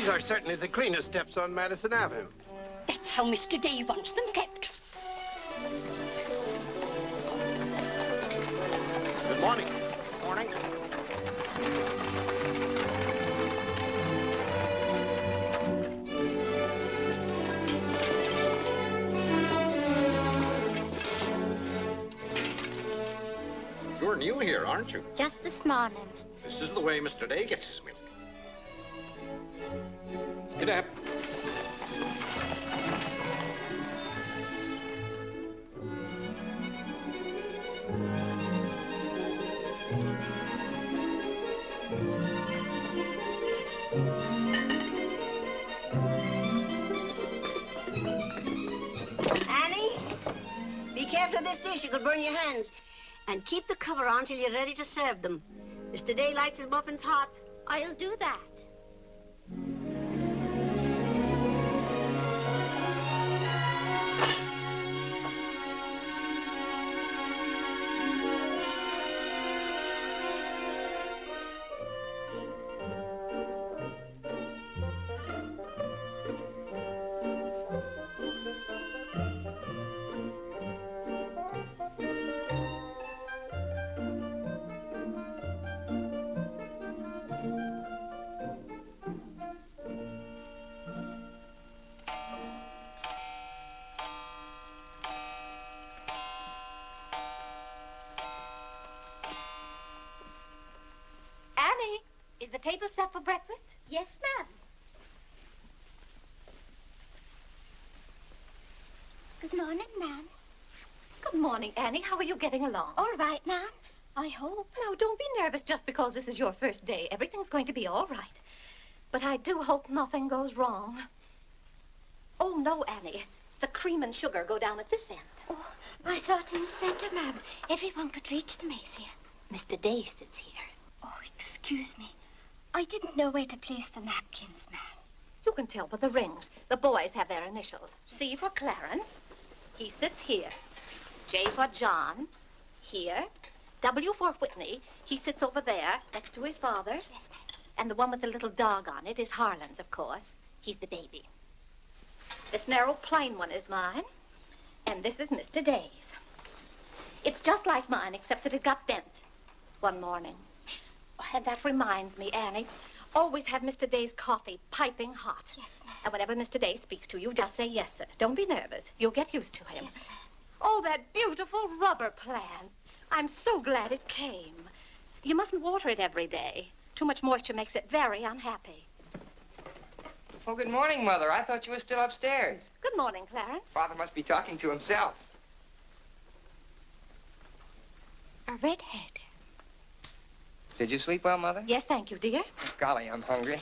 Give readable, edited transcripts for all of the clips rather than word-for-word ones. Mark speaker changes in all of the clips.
Speaker 1: These are certainly the cleanest steps on Madison Avenue.
Speaker 2: That's how Mr. Day wants them kept.
Speaker 1: Good morning.
Speaker 3: Morning.
Speaker 4: You're new here, aren't you?
Speaker 5: Just this morning.
Speaker 4: This is the way Mr. Day gets his milk. Get up.
Speaker 2: Annie, be careful of this dish. You could burn your hands. And keep the cover on till you're ready to serve them. Mr. Day likes his muffins hot.
Speaker 5: I'll do that. Is the table set for breakfast? Yes, ma'am. Good morning, ma'am. Good morning, Annie. How are you getting along? All right, ma'am. I hope. Now, don't be nervous just because this is your first day. Everything's going to be all right. But I do hope nothing goes wrong. Oh, no, Annie. The cream and sugar go down at this end. Oh, I thought in the center, ma'am. Everyone could reach the mazier. Mr. Day sits here. Oh, excuse me. I didn't know where to place the napkins, ma'am. You can tell by the rings. The boys have their initials. C for Clarence. He sits here. J for John. Here. W for Whitney. He sits over there, next to his father. Yes, ma'am. And the one with the little dog on it is Harlan's, of course. He's the baby. This narrow, plain one is mine. And this is Mr. Day's. It's just like mine, except that it got bent one morning. Oh, and that reminds me, Annie, always have Mr. Day's coffee piping hot. Yes, ma'am. And whenever Mr. Day speaks to you, just say yes, sir. Don't be nervous. You'll get used to him. Yes, ma'am. Oh, that beautiful rubber plant. I'm so glad it came. You mustn't water it every day. Too much moisture makes it very unhappy.
Speaker 3: Oh, good morning, Mother. I thought you were still upstairs.
Speaker 2: Good morning, Clarence.
Speaker 3: Father must be talking to himself.
Speaker 5: A redhead.
Speaker 3: Did you sleep well, Mother?
Speaker 2: Yes, thank you, dear.
Speaker 3: Golly, I'm hungry.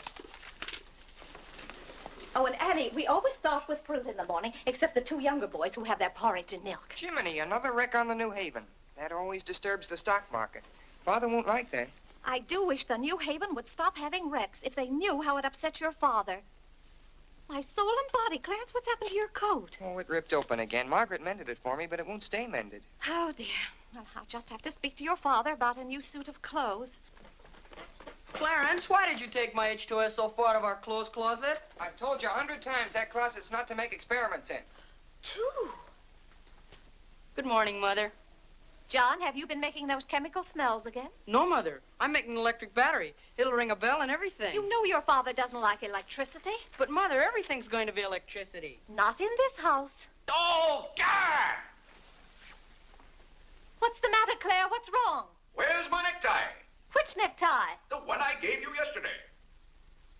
Speaker 2: Oh, and Annie, we always start with fruit in the morning, except the two younger boys who have their porridge and milk.
Speaker 3: Jiminy, another wreck on the New Haven. That always disturbs the stock market. Father won't like that.
Speaker 2: I do wish the New Haven would stop having wrecks if they knew how it upsets your father. My soul and body, Clarence, what's happened to your coat?
Speaker 3: Oh, it ripped open again. Margaret mended it for me, but it won't stay mended.
Speaker 2: Oh, dear. Well, I'll just have to speak to your father about a new suit of clothes.
Speaker 6: Clarence, why did you take my H2S so far out of our clothes closet?
Speaker 3: I've told you 100 times that closet's not to make experiments in.
Speaker 2: Two.
Speaker 6: Good morning, Mother.
Speaker 2: John, have you been making those chemical smells again?
Speaker 6: No, Mother. I'm making an electric battery. It'll ring a bell and everything.
Speaker 2: You know your father doesn't like electricity.
Speaker 6: But, Mother, everything's going to be electricity.
Speaker 2: Not in this house.
Speaker 4: Oh, God!
Speaker 2: What's the matter, Claire? What's wrong?
Speaker 4: Where's my necktie?
Speaker 2: Which necktie?
Speaker 4: The one I gave you yesterday.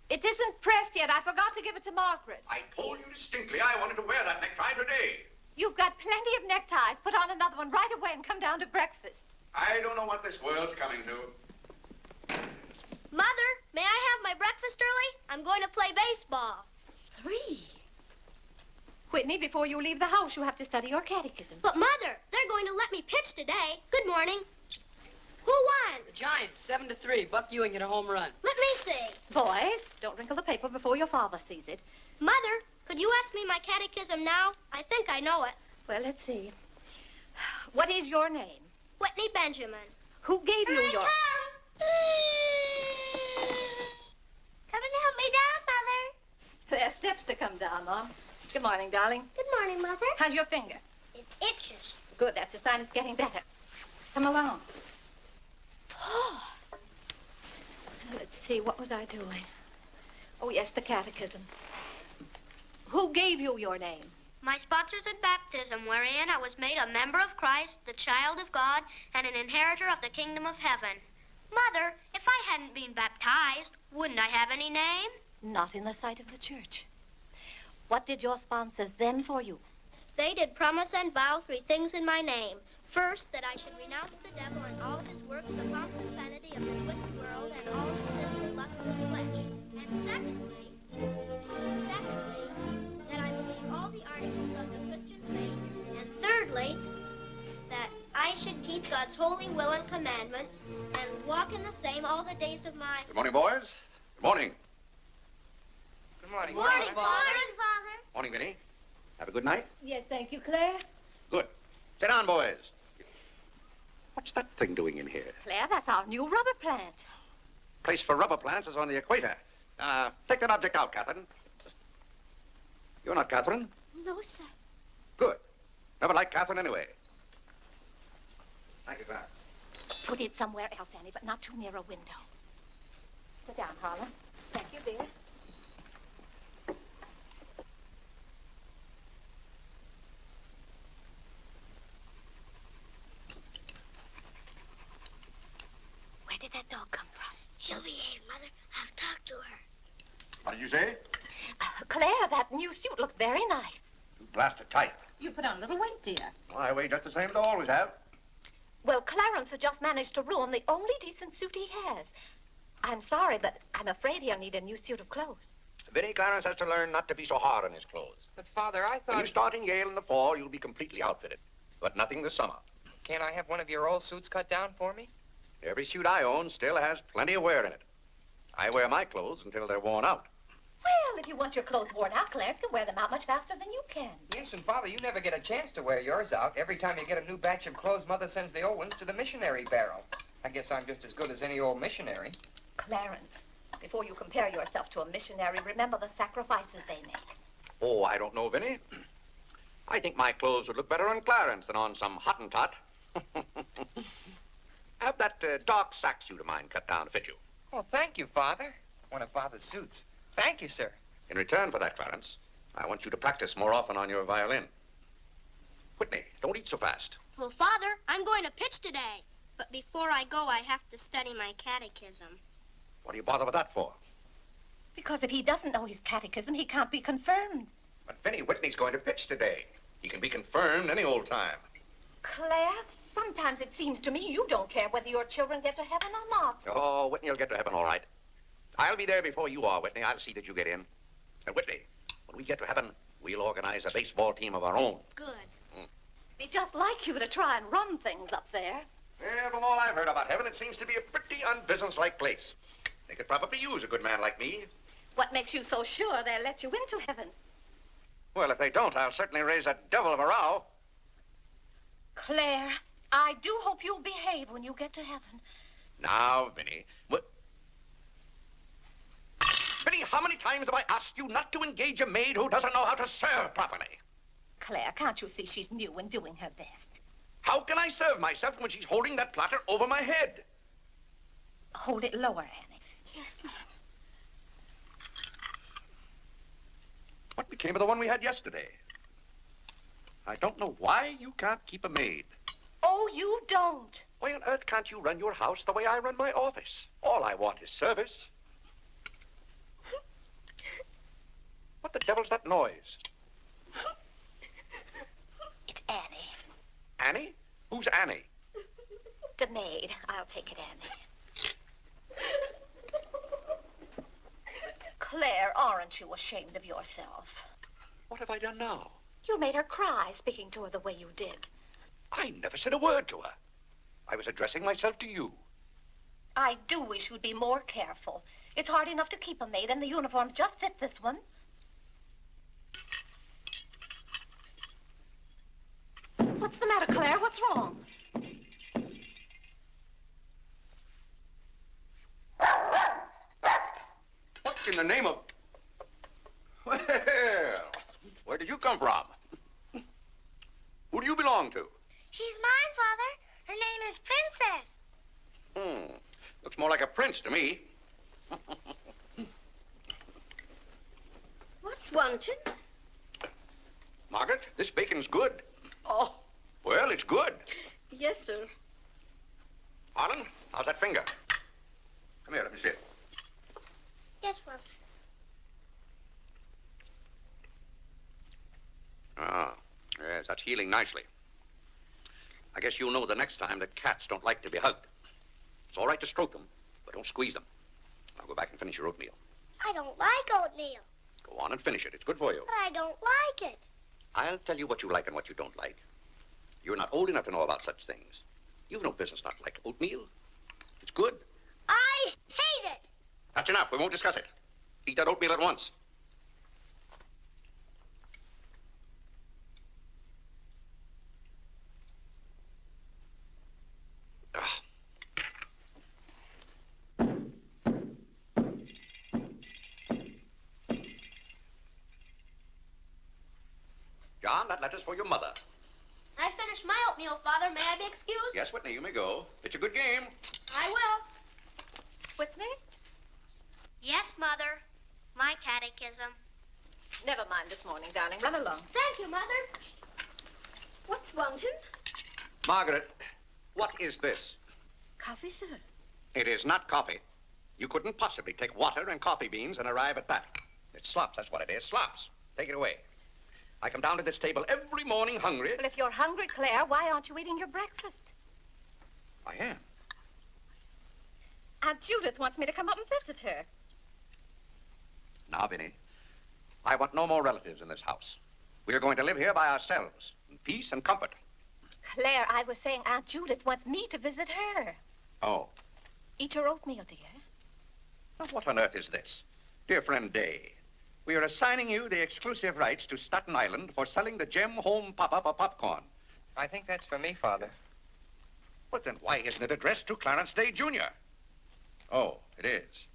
Speaker 2: It isn't pressed yet. I forgot to give it to Margaret.
Speaker 4: I told you distinctly I wanted to wear that necktie today.
Speaker 2: You've got plenty of neckties. Put on another one right away and come down to breakfast.
Speaker 4: I don't know what this world's coming to.
Speaker 7: Mother, may I have my breakfast early? I'm going to play baseball.
Speaker 2: 3. Whitney, before you leave the house, you have to study your catechism.
Speaker 7: But, Mother, they're going to let me pitch today. Good morning. Who won?
Speaker 6: The Giants, 7-3. Buck Ewing hit a home run.
Speaker 7: Let me see.
Speaker 2: Boys, don't wrinkle the paper before your father sees it.
Speaker 7: Mother, could you ask me my catechism now? I think I know it.
Speaker 2: Well, let's see. What is your name?
Speaker 7: Whitney Benjamin.
Speaker 2: Who gave you your...
Speaker 7: Come and help me down, Mother.
Speaker 5: down, Mom. Good morning, darling.
Speaker 7: Good morning, Mother.
Speaker 5: How's your finger?
Speaker 7: It itches.
Speaker 5: Good, that's a sign it's getting better. Come along. Oh. Let's see, what was I doing? Oh, yes, the catechism. Who gave you your name?
Speaker 7: My sponsors at baptism, wherein I was made a member of Christ, the child of God, and an inheritor of the kingdom of heaven. Mother, if I hadn't been baptized, wouldn't I have any name?
Speaker 5: Not in the sight of the church. What did your sponsors then for you?
Speaker 7: They did promise and vow 3 things in my name. First, that I should renounce the devil and all his works, the pomps and vanity of this wicked world, and all the sinful lusts of the flesh. And secondly, that I believe all the articles of the Christian faith. And thirdly, that I should keep God's holy will and commandments and walk in the same all the days of my...
Speaker 4: Good morning, boys. Good morning.
Speaker 3: Good morning,
Speaker 7: Morning,
Speaker 3: Father.
Speaker 7: Father.
Speaker 4: Morning, Vinnie. Have a good night?
Speaker 5: Yes, thank you, Claire.
Speaker 4: Good. Sit down, boys. What's that thing doing in here?
Speaker 5: Claire, that's our new rubber plant.
Speaker 4: Place for rubber plants is on the equator. Take that object out, Catherine. You're not Catherine?
Speaker 5: No, sir.
Speaker 4: Good. Never liked Catherine anyway. Thank you, Clarence.
Speaker 5: Put it somewhere else, Annie, but not too near a window. Sit down, Harlan. Thank you, dear. Where did that dog come from?
Speaker 7: She'll behave, Mother. I've talked to her.
Speaker 4: What did you say?
Speaker 5: Claire, that new suit looks very nice.
Speaker 4: You blasted tight.
Speaker 5: You put on a little weight, dear.
Speaker 4: I weigh just the same as I always have.
Speaker 5: Well, Clarence has just managed to ruin the only decent suit he has. I'm sorry, but I'm afraid he'll need a new suit of clothes.
Speaker 1: Vinnie, Clarence has to learn not to be so hard on his clothes.
Speaker 3: But, Father, I
Speaker 1: When you
Speaker 3: thought...
Speaker 1: start in Yale in the fall, you'll be completely outfitted. But nothing this summer.
Speaker 3: Can't I have one of your old suits cut down for me?
Speaker 1: Every suit I own still has plenty of wear in it. I wear my clothes until they're worn out.
Speaker 5: Well, if you want your clothes worn out, Clarence can wear them out much faster than you can.
Speaker 3: Yes, and, Father, you never get a chance to wear yours out. Every time you get a new batch of clothes, Mother sends the old ones to the missionary barrel. I guess I'm just as good as any old missionary.
Speaker 5: Clarence, before you compare yourself to a missionary, remember the sacrifices they make.
Speaker 1: Oh, I don't know, Vinnie. I think my clothes would look better on Clarence than on some Hottentot. Have that dark sack suit of mine cut down to fit you.
Speaker 3: Oh, thank you, Father. One of Father's suits. Thank you, sir.
Speaker 1: In return for that, Clarence, I want you to practice more often on your violin. Whitney, don't eat so fast.
Speaker 7: Well, Father, I'm going to pitch today. But before I go, I have to study my catechism.
Speaker 1: What do you bother with that for?
Speaker 5: Because if he doesn't know his catechism, he can't be confirmed.
Speaker 1: But Vinnie, Whitney's going to pitch today. He can be confirmed any old time.
Speaker 5: Claire, sometimes it seems to me you don't care whether your children get to heaven or not.
Speaker 1: Oh, Whitney will get to heaven all right. I'll be there before you are, Whitney. I'll see that you get in. And Whitney, when we get to heaven, we'll organize a baseball team of our own.
Speaker 7: Good.
Speaker 5: Be just like you to try and run things up there.
Speaker 1: Well, from all I've heard about heaven, it seems to be a pretty unbusinesslike place. They could probably use a good man like me.
Speaker 5: What makes you so sure they'll let you into heaven?
Speaker 1: Well, if they don't, I'll certainly raise a devil of a row.
Speaker 5: Claire, I do hope you'll behave when you get to heaven.
Speaker 1: Now, Vinnie, Vinnie, how many times have I asked you not to engage a maid who doesn't know how to serve properly?
Speaker 5: Claire, can't you see she's new and doing her best?
Speaker 1: How can I serve myself when she's holding that platter over my head?
Speaker 5: Hold it lower, Annie.
Speaker 7: Yes, ma'am.
Speaker 1: What became of the one we had yesterday? I don't know why you can't keep a maid.
Speaker 5: Oh, you don't.
Speaker 1: Why on earth can't you run your house the way I run my office? All I want is service. What the devil's that noise?
Speaker 5: It's Annie.
Speaker 1: Annie? Who's Annie?
Speaker 5: The maid. I'll take it, Annie. Claire, aren't you ashamed of yourself?
Speaker 1: What have I done now?
Speaker 5: You made her cry speaking to her the way you did.
Speaker 1: I never said a word to her. I was addressing myself to you.
Speaker 5: I do wish you'd be more careful. It's hard enough to keep a maid, and the uniforms just fit this one. What's the matter, Claire? What's wrong?
Speaker 1: What in the name of... Well,
Speaker 4: Where did you come from? Who do you belong to?
Speaker 7: She's mine, Father. Her name is Princess.
Speaker 4: Looks more like a prince to me.
Speaker 2: What's wanted?
Speaker 4: Margaret, this bacon's good.
Speaker 2: Oh,
Speaker 4: Well, it's good.
Speaker 2: yes, sir.
Speaker 4: Harlan, how's that finger? Come here, let me see it.
Speaker 7: Yes, Father.
Speaker 4: Ah, yes, that's healing nicely. I guess you'll know the next time that cats don't like to be hugged. It's all right to stroke them, but don't squeeze them. Now go back and finish your oatmeal.
Speaker 7: I don't like oatmeal,
Speaker 4: Go on and finish it. It's good for you.
Speaker 7: but I don't like it.
Speaker 4: I'll tell you what you like and what you don't like. You're not old enough to know about such things. You've no business not to like oatmeal. It's good.
Speaker 7: I hate it.
Speaker 4: That's enough. We won't discuss it. Eat that oatmeal at once. Ah. John, that letter's for your mother.
Speaker 7: I finished my oatmeal, Father. May I be excused?
Speaker 4: Yes, Whitney, you may go. It's a good game.
Speaker 7: I will.
Speaker 5: Whitney?
Speaker 7: Yes, Mother. My catechism.
Speaker 5: Never mind this morning, darling. Run along.
Speaker 7: Thank you, Mother.
Speaker 2: What's wanted?
Speaker 4: Margaret, what is this?
Speaker 2: Coffee, sir.
Speaker 4: It is not coffee. You couldn't possibly take water and coffee beans and arrive at that. It's slops, that's what it is. Slops. Take it away. I come down to this table every morning hungry.
Speaker 5: Well, if you're hungry, Claire, why aren't you eating your breakfast?
Speaker 4: I am.
Speaker 5: Aunt Judith wants me to come up and visit her.
Speaker 4: Now, Vinnie, I want no more relatives in this house. We are going to live here by ourselves, in peace and comfort.
Speaker 5: Claire, I was saying Aunt Judith wants me to visit her.
Speaker 4: Oh.
Speaker 5: Eat your oatmeal, dear.
Speaker 4: Now, what on earth is this? Dear friend Day, we are assigning you the exclusive rights to Staten Island for selling the Gem Home Pop-Up of popcorn.
Speaker 3: I think that's for me, Father.
Speaker 4: But then why isn't it addressed to Clarence Day, Jr.? Oh, it is.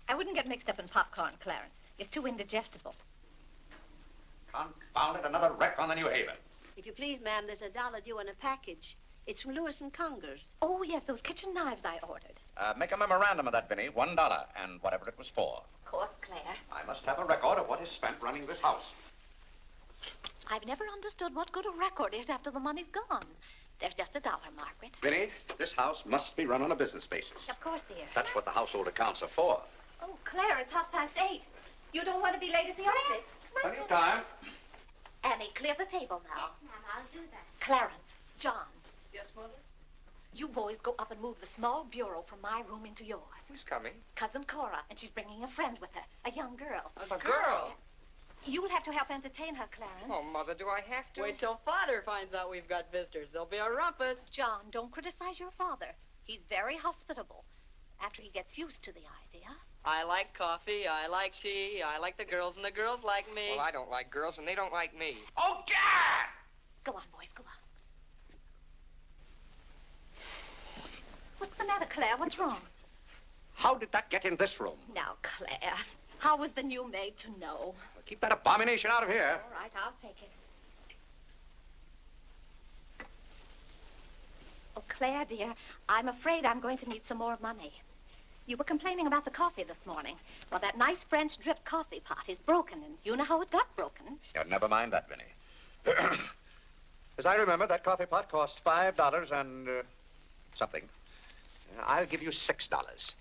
Speaker 5: I wouldn't get mixed up in popcorn, Clarence. It's too indigestible.
Speaker 4: Confound it, another wreck on the New Haven.
Speaker 2: If you please, ma'am, there's $1 due on a package. It's from Lewis and Conger's.
Speaker 5: Oh, yes, those kitchen knives I ordered.
Speaker 4: Make a memorandum of that, Vinnie. $1, and whatever it was for.
Speaker 5: Of course, Claire.
Speaker 4: I must have a record of what is spent running this house.
Speaker 5: I've never understood what good a record is after the money's gone. There's just $1, Margaret.
Speaker 4: Vinnie, this house must be run on a business basis.
Speaker 5: Of course, dear.
Speaker 4: That's what the household accounts are for.
Speaker 5: Oh, Claire, it's 8:30. You don't want to be late at the office.
Speaker 4: Plenty of time.
Speaker 5: Annie, clear the table now.
Speaker 7: Yes, Ma'am, I'll do that.
Speaker 5: Clarence, John,
Speaker 6: Yes, Mother?
Speaker 5: you boys go up and move the small bureau from my room into yours.
Speaker 3: Who's coming?
Speaker 5: Cousin Cora, and she's bringing a friend with her, a young girl.
Speaker 3: A girl?
Speaker 5: You'll have to help entertain her, Clarence.
Speaker 3: Oh, Mother, do I have to?
Speaker 6: Wait till Father finds out we've got visitors. There'll be a rumpus.
Speaker 5: John, don't criticize your father. He's very hospitable. After he gets used to the idea.
Speaker 6: I like coffee, I like tea, I like the girls, and the girls like me.
Speaker 3: Well, I don't like girls, and they don't like me.
Speaker 4: Oh, God!
Speaker 5: Go on, boys, go on. What's the matter, Claire? What's wrong?
Speaker 4: How did that get in this room?
Speaker 5: Now, Claire, how was the new maid to know?
Speaker 4: Keep that abomination out of here.
Speaker 5: All right, I'll take it. Oh, Claire, dear, I'm afraid I'm going to need some more money. You were complaining about the coffee this morning. Well, that nice French drip coffee pot is broken, and you know how it got broken.
Speaker 4: Yeah, never mind that, Vinnie. As I remember, that coffee pot cost $5 and something. I'll give you $6.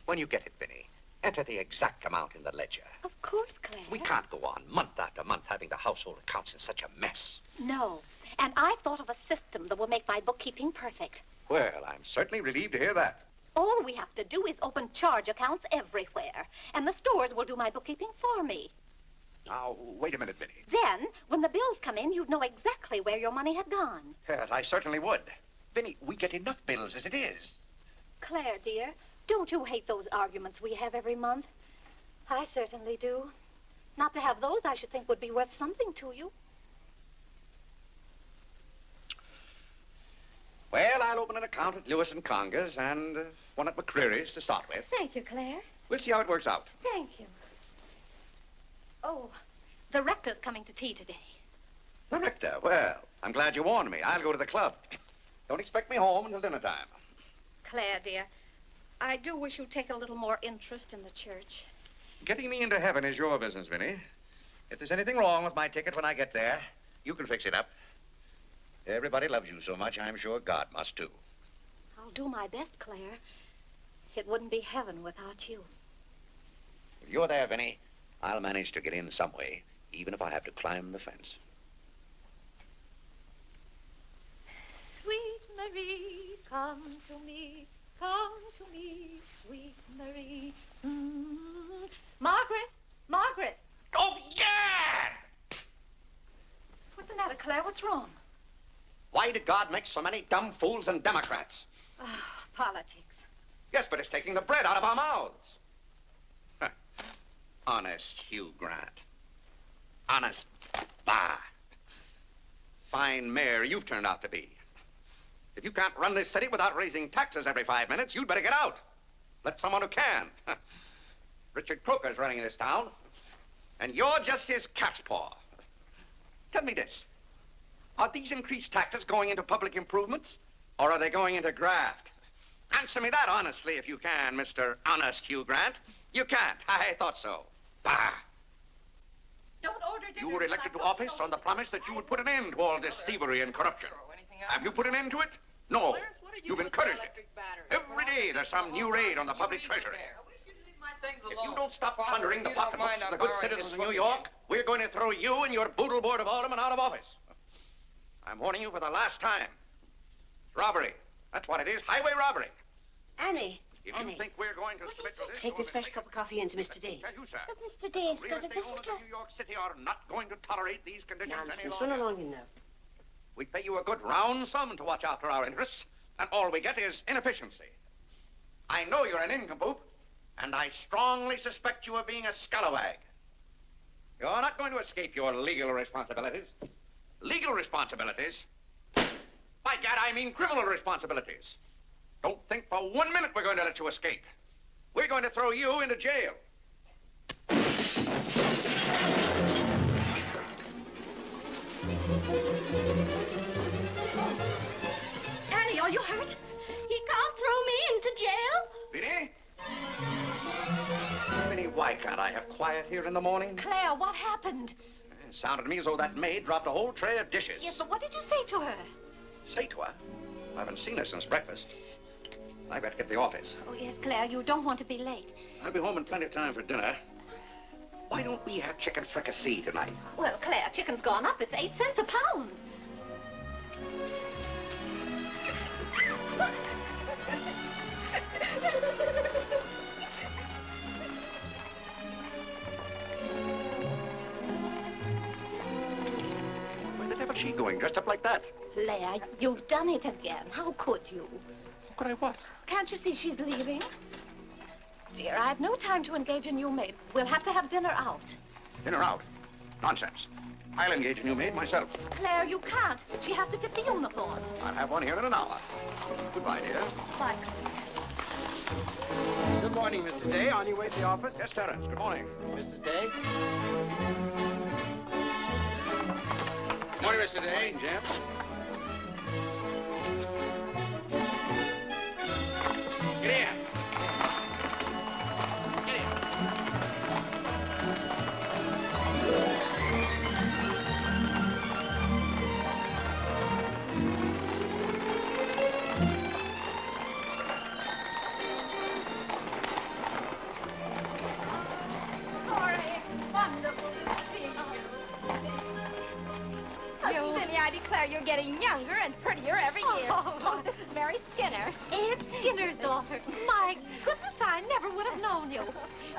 Speaker 4: When you get it, Vinnie, enter the exact amount in the ledger.
Speaker 5: Of course, Claire.
Speaker 4: We can't go on month after month having the household accounts in such a mess.
Speaker 5: No, and I've thought of a system that will make my bookkeeping perfect.
Speaker 4: Well, I'm certainly relieved to hear that.
Speaker 5: All we have to do is open charge accounts everywhere, and the stores will do my bookkeeping for me.
Speaker 4: Now, wait a minute, Vinnie.
Speaker 5: Then, when the bills come in, you'd know exactly where your money had gone.
Speaker 4: Yes, I certainly would. Vinnie, we get enough bills as it is.
Speaker 5: Claire, dear, don't you hate those arguments we have every month? I certainly do. Not to have those, I should think, would be worth something to you.
Speaker 4: Well, I'll open an account at Lewis and Conger's and one at McCreary's to start with.
Speaker 5: Thank you, Claire.
Speaker 4: We'll see how it works out.
Speaker 5: Thank you. Oh, The rector's coming to tea today.
Speaker 4: The rector? Well, I'm glad you warned me. I'll go to the club. Don't expect me home until dinner time.
Speaker 5: Claire, dear, I do wish you'd take a little more interest in the church.
Speaker 4: Getting me into heaven is your business, Vinnie. If there's anything wrong with my ticket when I get there, you can fix it up. Everybody loves you so much, I'm sure God must too.
Speaker 5: I'll do my best, Claire. It wouldn't be heaven without you.
Speaker 4: If you're there, Vinnie, I'll manage to get in some way, even if I have to climb the fence.
Speaker 5: Sweet Marie, come to me, sweet Marie. Margaret! Margaret!
Speaker 4: Oh, yeah!
Speaker 5: What's the matter, Claire? What's wrong?
Speaker 4: Why did God make so many dumb fools and Democrats?
Speaker 5: Oh, politics.
Speaker 4: Yes, but it's taking the bread out of our mouths. Huh. Honest Hugh Grant. Honest, bah. Fine mayor you've turned out to be. If you can't run this city without raising taxes every 5 minutes, you'd better get out. Let someone who can. Richard Croker's running this town, and you're just his cat's paw. Tell me this. Are these increased taxes going into public improvements, or are they going into graft? Answer me that honestly if you can, Mr. Honest Hugh Grant. You can't. I thought so. Bah!
Speaker 5: Don't order dinner.
Speaker 4: You were elected to office on the promise that you would put an end to all this thievery and corruption. Have you put an end to it? No. You've encouraged it. Every day there's some new raid on the public treasury. If you don't stop plundering the pocketbooks of the good citizens of New York, we're going to throw you and your boodle board of aldermen out of office. I'm warning you for the last time. It's robbery. That's what it is. Highway robbery.
Speaker 2: Annie.
Speaker 4: If
Speaker 2: Annie.
Speaker 4: you think we're going to submit to this...
Speaker 2: Take this fresh cup of coffee into Mr. Day.
Speaker 4: Tell you, sir.
Speaker 5: But Mr. Day's
Speaker 4: Real
Speaker 5: got a
Speaker 4: estate owners
Speaker 5: visitor.
Speaker 4: of New York City are not going to tolerate these conditions any
Speaker 2: Nonsense.
Speaker 4: longer.
Speaker 2: Run along, you know.
Speaker 4: We pay you a good round sum to watch after our interests, and all we get is inefficiency. I know you're an nincompoop, and I strongly suspect you of being a scalawag. You're not going to escape your legal responsibilities. Legal responsibilities? By gad, I mean criminal responsibilities. Don't think for 1 minute we're going to let you escape. We're going to throw you into jail.
Speaker 5: Annie, are you hurt? He can't throw me into jail.
Speaker 4: Vinnie? Vinnie, why can't I have quiet here in the morning?
Speaker 5: Claire, what happened?
Speaker 4: It sounded to me as though that maid dropped a whole tray of dishes.
Speaker 5: Yes, but what did you say to her?
Speaker 4: Say to her? I haven't seen her since breakfast. I better get to the office.
Speaker 5: Oh, yes, Claire, you don't want to be late.
Speaker 4: I'll be home in plenty of time for dinner. Why don't we have chicken fricassee tonight?
Speaker 5: Well, Claire, chicken's gone up. It's 8 cents a pound.
Speaker 4: Where the devil's she going, dressed up like that?
Speaker 5: Claire, you've done it again. How could you?
Speaker 4: Could I what?
Speaker 5: Can't you see she's leaving? Dear, I've no time to engage a new maid. We'll have to have dinner out.
Speaker 4: Dinner out? Nonsense. I'll engage a new maid myself.
Speaker 5: Claire, you can't. She has to fit the uniforms.
Speaker 4: I'll have one here in an hour. Goodbye, dear.
Speaker 5: Bye, Claire.
Speaker 8: Good morning, Mr. Day. On your way to the office?
Speaker 4: Yes, Terence. Good morning.
Speaker 8: Mrs. Day?
Speaker 4: Good morning, Mr. Day. Jim. Get here. Get here.
Speaker 5: Cora, it's wonderful to see you.
Speaker 9: Vinnie, I declare you're getting younger and prettier every year.
Speaker 5: Oh,
Speaker 9: this is Mary Skinner.
Speaker 5: It's Skinner's daughter. My goodness, I never would have known you.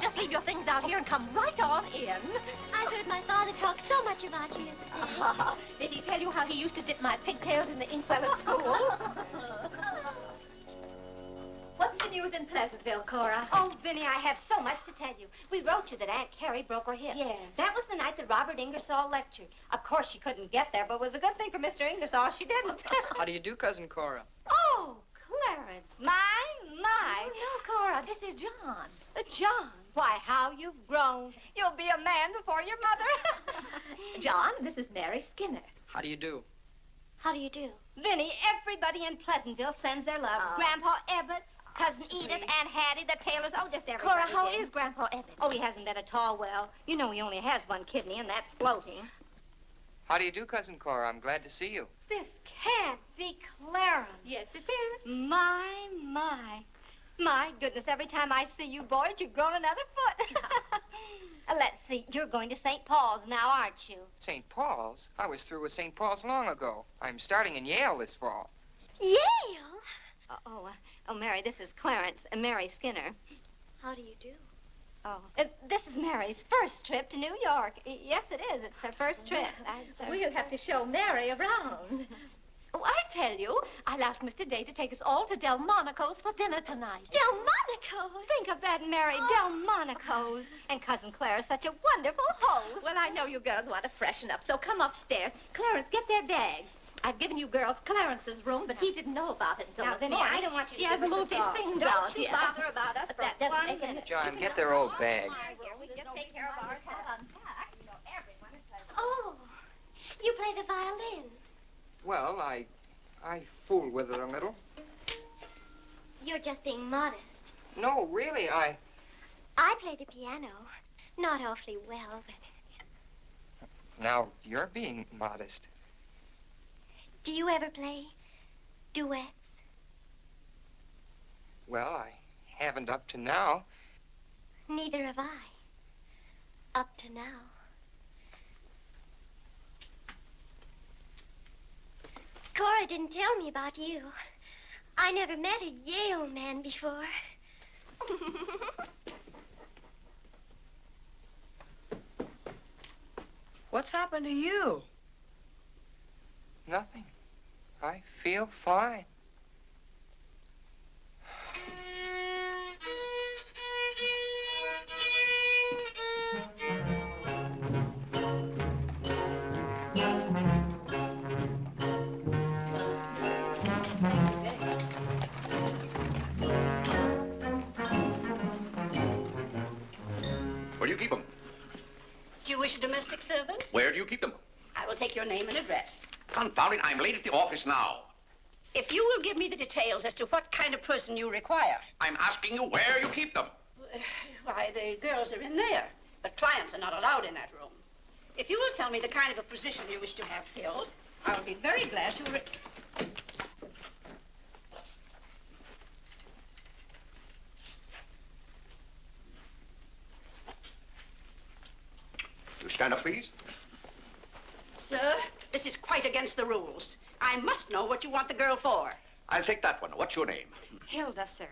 Speaker 5: Just leave your things out here and come right on in.
Speaker 7: I've heard my father talk so much about you, Mrs. Day.
Speaker 5: Did he tell you how he used to dip my pigtails in the inkwell at school? What's the news in Pleasantville, Cora?
Speaker 9: Oh, Vinnie, I have so much to tell you. We wrote you that Aunt Carrie broke her hip.
Speaker 5: Yes.
Speaker 9: That was the night that Robert Ingersoll lectured. Of course, she couldn't get there, but it was a good thing for Mr. Ingersoll she didn't.
Speaker 6: How do you do, Cousin Cora?
Speaker 9: Oh, Clarence, my.
Speaker 5: Oh, no, Cora, this is John.
Speaker 9: John, why, how you've grown. You'll be a man before your mother.
Speaker 5: John, this is Mary Skinner.
Speaker 3: How do you do?
Speaker 7: How do you do?
Speaker 9: Vinnie, everybody in Pleasantville sends their love.
Speaker 5: Oh.
Speaker 9: Grandpa Ebbets, Cousin Edith, Aunt Hattie, the Taylors, oh, just everybody.
Speaker 5: Cora, how
Speaker 9: Vin.
Speaker 5: is Grandpa Ebbets?
Speaker 9: Oh, he hasn't been at all well. You know he only has one kidney, and that's floating.
Speaker 3: How do you do, Cousin Cora? I'm glad to see you.
Speaker 9: This can't be Clarence.
Speaker 5: Yes, it is.
Speaker 9: My. My goodness, every time I see you boys, you've grown another foot. Let's see, you're going to St. Paul's now, aren't you?
Speaker 3: St. Paul's? I was through with St. Paul's long ago. I'm starting in Yale this fall.
Speaker 7: Yale?
Speaker 9: Oh, Mary, this is Clarence, Mary Skinner.
Speaker 7: How do you do?
Speaker 9: Oh, this is Mary's first trip to New York. Yes, it is. It's her first trip.
Speaker 5: We'll have to show Mary around. Oh, I tell you, I'll ask Mr. Day to take us all to Delmonico's for dinner tonight.
Speaker 7: Delmonico's?
Speaker 9: Think of that, Mary, Delmonico's. And Cousin Clara's such a wonderful host.
Speaker 5: Well, I know you girls want to freshen up, so come upstairs. Clarence, get their bags. I've given you girls Clarence's room, but he didn't know about it until
Speaker 9: Now,
Speaker 5: this
Speaker 9: Vinnie,
Speaker 5: morning.
Speaker 9: I don't want you to
Speaker 5: He hasn't
Speaker 9: give us
Speaker 5: moved
Speaker 9: a
Speaker 5: his
Speaker 9: talk.
Speaker 5: things
Speaker 9: Don't
Speaker 5: out
Speaker 9: you
Speaker 5: yet.
Speaker 9: bother about us
Speaker 5: But
Speaker 9: for
Speaker 5: that doesn't
Speaker 9: 1
Speaker 5: make any
Speaker 9: minute.
Speaker 3: John, get their old bags.
Speaker 9: We just take care of ourselves.
Speaker 7: Oh, you play the violin.
Speaker 3: Well, I fool with it a little.
Speaker 7: You're just being modest.
Speaker 3: No, really,
Speaker 7: I play the piano. Not awfully well, but...
Speaker 3: Now, you're being modest.
Speaker 7: Do you ever play duets?
Speaker 3: Well, I haven't up to now.
Speaker 7: Neither have I. Up to now. Cora didn't tell me about you. I never met a Yale man before.
Speaker 6: What's happened to you?
Speaker 3: Nothing. I feel fine.
Speaker 1: Where do you keep them?
Speaker 2: Do you wish a domestic servant?
Speaker 1: Where do you keep them?
Speaker 2: I will take your name and address.
Speaker 1: Confound it, I'm late at the office now.
Speaker 2: If you will give me the details as to what kind of person you require.
Speaker 1: I'm asking you where you keep them.
Speaker 2: Why, the girls are in there, but clients are not allowed in that room. If you will tell me the kind of a position you wish to have filled, I will be very glad to...
Speaker 1: You stand up, please.
Speaker 2: Sir, this is quite against the rules. I must know what you want the girl for.
Speaker 1: I'll take that one. What's your name?
Speaker 9: Hilda, sir.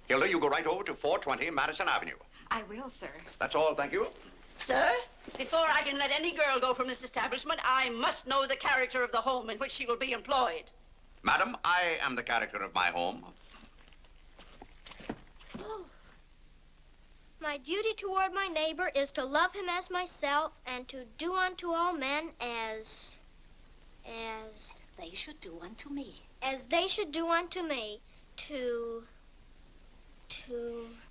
Speaker 1: Hilda, you go right over to 420 Madison Avenue.
Speaker 9: I will, sir.
Speaker 1: That's all, thank you.
Speaker 2: Sir, before I can let any girl go from this establishment, I must know the character of the home in which she will be employed.
Speaker 1: Madam, I am the character of my home.
Speaker 7: My duty toward my neighbor is to love him as myself and to do unto all men as
Speaker 5: They should do unto me.
Speaker 7: as they should do unto me. To...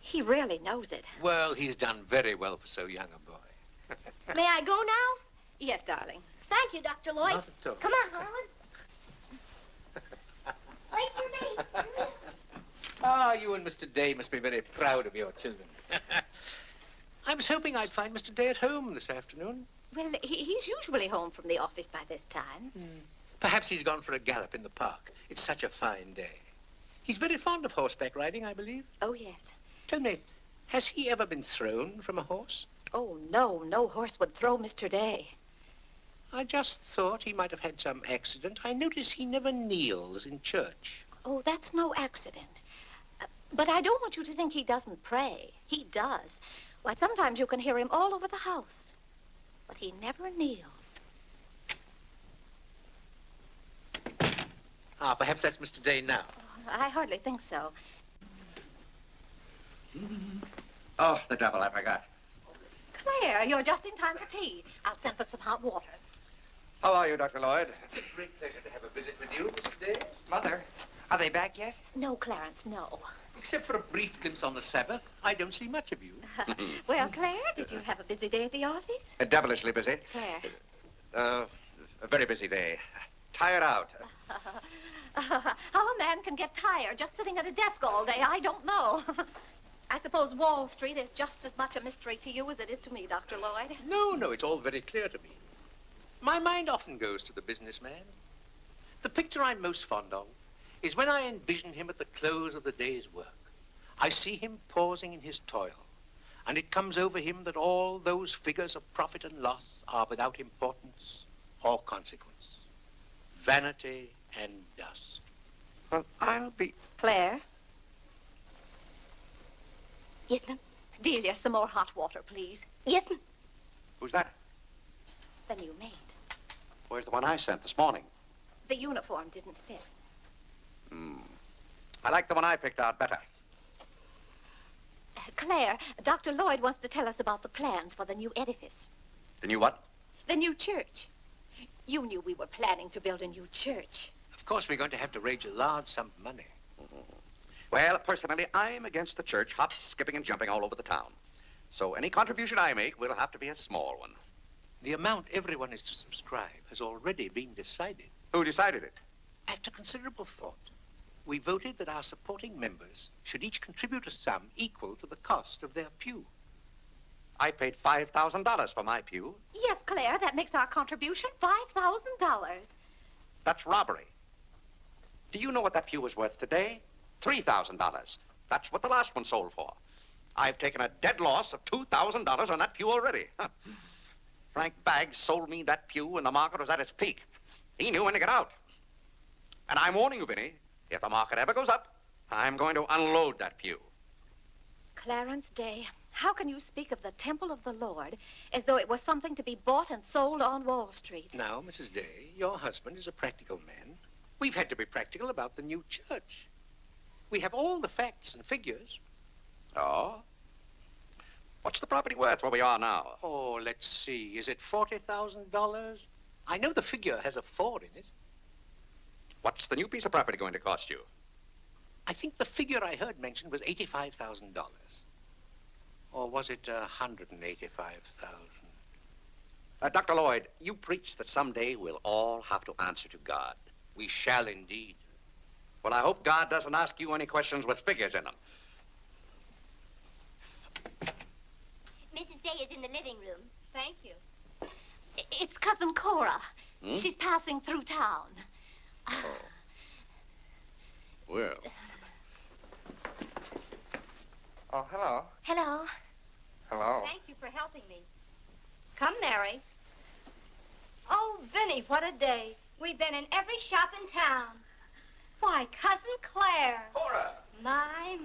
Speaker 5: He really knows it.
Speaker 4: Well, he's done very well for so young a boy.
Speaker 7: May I go now?
Speaker 5: Yes, darling.
Speaker 7: Thank you, Dr. Lloyd.
Speaker 4: Not at all.
Speaker 7: Come on, Harlan. Wait for me.
Speaker 4: Ah, you and Mr. Day must be very proud of your children. I was hoping I'd find Mr. Day at home this afternoon.
Speaker 5: Well, he's usually home from the office by this time.
Speaker 4: Perhaps he's gone for a gallop in the park. It's such a fine day. He's very fond of horseback riding, I believe.
Speaker 5: Oh, yes.
Speaker 4: Tell me, has he ever been thrown from a horse?
Speaker 5: Oh, no horse would throw Mr. Day.
Speaker 4: I just thought he might have had some accident. I notice he never kneels in church.
Speaker 5: Oh, that's no accident. But I don't want you to think he doesn't pray. He does. Why, sometimes you can hear him all over the house. But he never kneels.
Speaker 4: Ah, perhaps that's Mr. Day now.
Speaker 5: I hardly think so.
Speaker 1: Oh, the devil, I forgot.
Speaker 5: Claire, you're just in time for tea. I'll send for some hot water.
Speaker 4: How are you, Dr. Lloyd? It's a great pleasure to have a visit with you, Mr. Day.
Speaker 3: Mother, are they back yet?
Speaker 5: No, Clarence, no.
Speaker 4: Except for a brief glimpse on the Sabbath, I don't see much of you.
Speaker 5: Well, Claire, did you have a busy day at the office?
Speaker 1: Devilishly busy.
Speaker 5: Claire,
Speaker 4: A very busy day. Tired out.
Speaker 5: How a man can get tired just sitting at a desk all day, I don't know. I suppose Wall Street is just as much a mystery to you as it is to me, Dr. Lloyd.
Speaker 10: No, it's all very clear to me. My mind often goes to the businessman. The picture I'm most fond of is when I envision him at the close of the day's work. I see him pausing in his toil, and it comes over him that all those figures of profit and loss are without importance or consequence. Vanity and dust.
Speaker 4: Well, I'll be...
Speaker 5: Claire?
Speaker 2: Yes, ma'am.
Speaker 5: Delia, some more hot water, please.
Speaker 2: Yes, ma'am.
Speaker 4: Who's that?
Speaker 5: The new maid.
Speaker 4: Where's the one I sent this morning?
Speaker 5: The uniform didn't fit.
Speaker 4: I like the one I picked out better.
Speaker 5: Claire, Dr. Lloyd wants to tell us about the plans for the new edifice.
Speaker 4: The new what?
Speaker 5: The new church. You knew we were planning to build a new church.
Speaker 10: Of course, we're going to have to raise a large sum of money.
Speaker 4: Well, personally, I'm against the church hop, skipping, and jumping all over the town. So any contribution I make will have to be a small one.
Speaker 10: The amount everyone is to subscribe has already been decided.
Speaker 4: Who decided it?
Speaker 10: After considerable thought, we voted that our supporting members should each contribute a sum equal to the cost of their pew.
Speaker 4: I paid $5,000 for my pew.
Speaker 5: Yes, Claire, that makes our contribution $5,000.
Speaker 4: That's robbery. Do you know what that pew was worth today? $3,000. That's what the last one sold for. I've taken a dead loss of $2,000 on that pew already. Frank Baggs sold me that pew when the market was at its peak. He knew when to get out. And I'm warning you, Vinnie, if the market ever goes up, I'm going to unload that pew.
Speaker 5: Clarence Day, how can you speak of the temple of the Lord as though it was something to be bought and sold on Wall Street?
Speaker 10: Now, Mrs. Day, your husband is a practical man. We've had to be practical about the new church. We have all the facts and figures.
Speaker 4: Oh? What's the property worth where we are now?
Speaker 10: Oh, let's see. Is it $40,000? I know the figure has a 4 in it.
Speaker 4: What's the new piece of property going to cost you?
Speaker 10: I think the figure I heard mentioned was $85,000. Or was it $185,000?
Speaker 4: Dr. Lloyd, you preach that someday we'll all have to answer to God.
Speaker 10: We shall indeed.
Speaker 4: Well, I hope God doesn't ask you any questions with figures in them.
Speaker 7: Mrs. Day is in the living room.
Speaker 9: Thank you.
Speaker 5: It's Cousin Cora. She's passing through town.
Speaker 4: Well.
Speaker 3: Oh, hello.
Speaker 5: Hello.
Speaker 3: Hello.
Speaker 9: Thank you for helping me. Come, Mary. Oh, Vinnie, what a day. We've been in every shop in town. Why, Cousin Claire.
Speaker 4: Cora!
Speaker 9: My.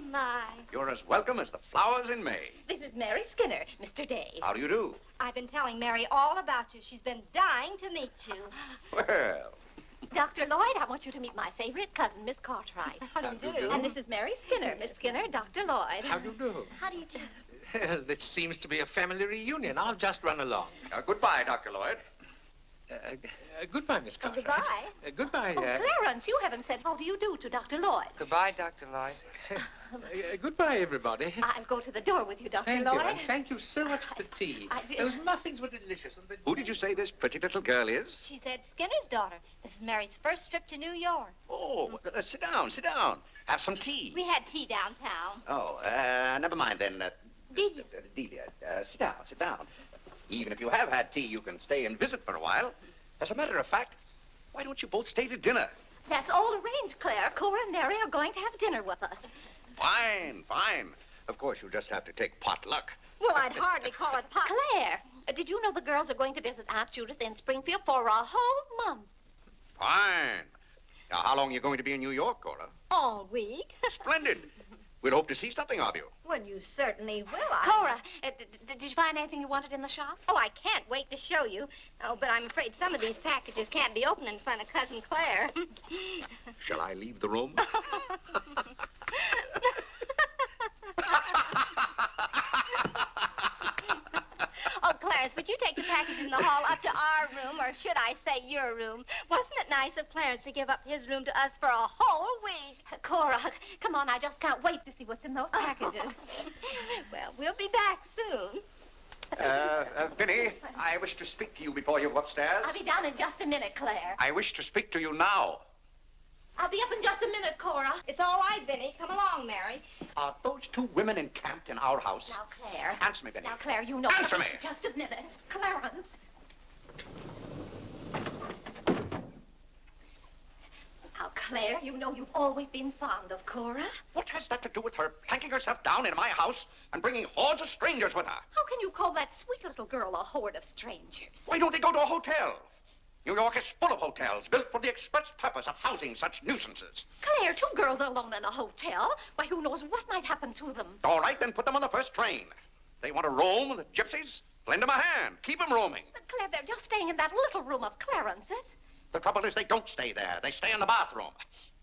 Speaker 4: You're as welcome as the flowers in May.
Speaker 5: This is Mary Skinner, Mr. Day.
Speaker 4: How do you do?
Speaker 9: I've been telling Mary all about you. She's been dying to meet you.
Speaker 4: Well.
Speaker 5: Dr. Lloyd, I want you to meet my favorite cousin, Miss Cartwright.
Speaker 9: How do you do?
Speaker 5: And this is Mary Skinner. Miss Skinner, Dr. Lloyd.
Speaker 10: How do you do?
Speaker 9: How do you do?
Speaker 10: This seems to be a family reunion. I'll just run along.
Speaker 4: Goodbye, Dr. Lloyd.
Speaker 10: Goodbye, Miss Cartwright.
Speaker 9: Goodbye.
Speaker 10: Goodbye.
Speaker 5: Oh, Clarence, you haven't said how do you do to Dr. Lloyd.
Speaker 3: Goodbye, Dr. Lloyd.
Speaker 10: Goodbye, everybody.
Speaker 5: I'll go to the door with you, Dr.
Speaker 10: Thank
Speaker 5: Lloyd.
Speaker 10: you, and thank you so much for the tea. Those muffins were delicious. And
Speaker 4: Who did you say this pretty little girl is?
Speaker 9: She's Ed Skinner's daughter. This is Mary's first trip to New York.
Speaker 4: Oh, sit down, sit down. Have some tea.
Speaker 9: We had tea downtown.
Speaker 4: Oh, never mind then.
Speaker 9: Delia.
Speaker 4: Delia, sit down, sit down. Even if you have had tea, you can stay and visit for a while. As a matter of fact, why don't you both stay to dinner?
Speaker 5: That's all arranged, Claire. Cora and Mary are going to have dinner with us.
Speaker 4: Fine, fine. Of course, you just have to take potluck.
Speaker 9: Well, I'd hardly call it pot.
Speaker 5: Claire, did you know the girls are going to visit Aunt Judith in Springfield for a whole month?
Speaker 4: Fine. Now, how long are you going to be in New York, Cora?
Speaker 9: All week.
Speaker 4: Splendid. We'd hope to see something of you.
Speaker 9: Well, you certainly will.
Speaker 5: Cora, did you find anything you wanted in the shop?
Speaker 9: Oh, I can't wait to show you. Oh, but I'm afraid some of these packages can't be opened in front of Cousin Claire.
Speaker 4: Shall I leave the room?
Speaker 9: Oh, Clarence, would you take the packages in the hall up to our room, or should I say your room? Wasn't it nice of Clarence to give up his room to us for a whole week?
Speaker 5: Cora, come on, I just can't wait to see what's in those packages.
Speaker 9: Well, we'll be back soon.
Speaker 4: Vinnie, I wish to speak to you before you go upstairs.
Speaker 5: I'll be down in just a minute, Claire.
Speaker 4: I wish to speak to you now.
Speaker 5: I'll be up in just a minute, Cora.
Speaker 9: It's all right, Vinnie. Come along, Mary.
Speaker 4: Are those two women encamped in our house?
Speaker 5: Now, Claire.
Speaker 4: Answer me, Vinnie.
Speaker 5: Now, Claire, you know...
Speaker 4: Answer me!
Speaker 5: Just a minute. Clarence. Now, Claire, you know you've always been fond of Cora.
Speaker 4: What has that to do with her planking herself down in my house and bringing hordes of strangers with her?
Speaker 5: How can you call that sweet little girl a horde of strangers?
Speaker 4: Why don't they go to a hotel? New York is full of hotels built for the express purpose of housing such nuisances.
Speaker 5: Claire, two girls alone in a hotel? Why, who knows what might happen to them?
Speaker 4: All right, then put them on the first train. They want to roam with the gypsies? Lend them a hand. Keep them roaming.
Speaker 5: But, Claire, they're just staying in that little room of Clarence's.
Speaker 4: The trouble is they don't stay there. They stay in the bathroom.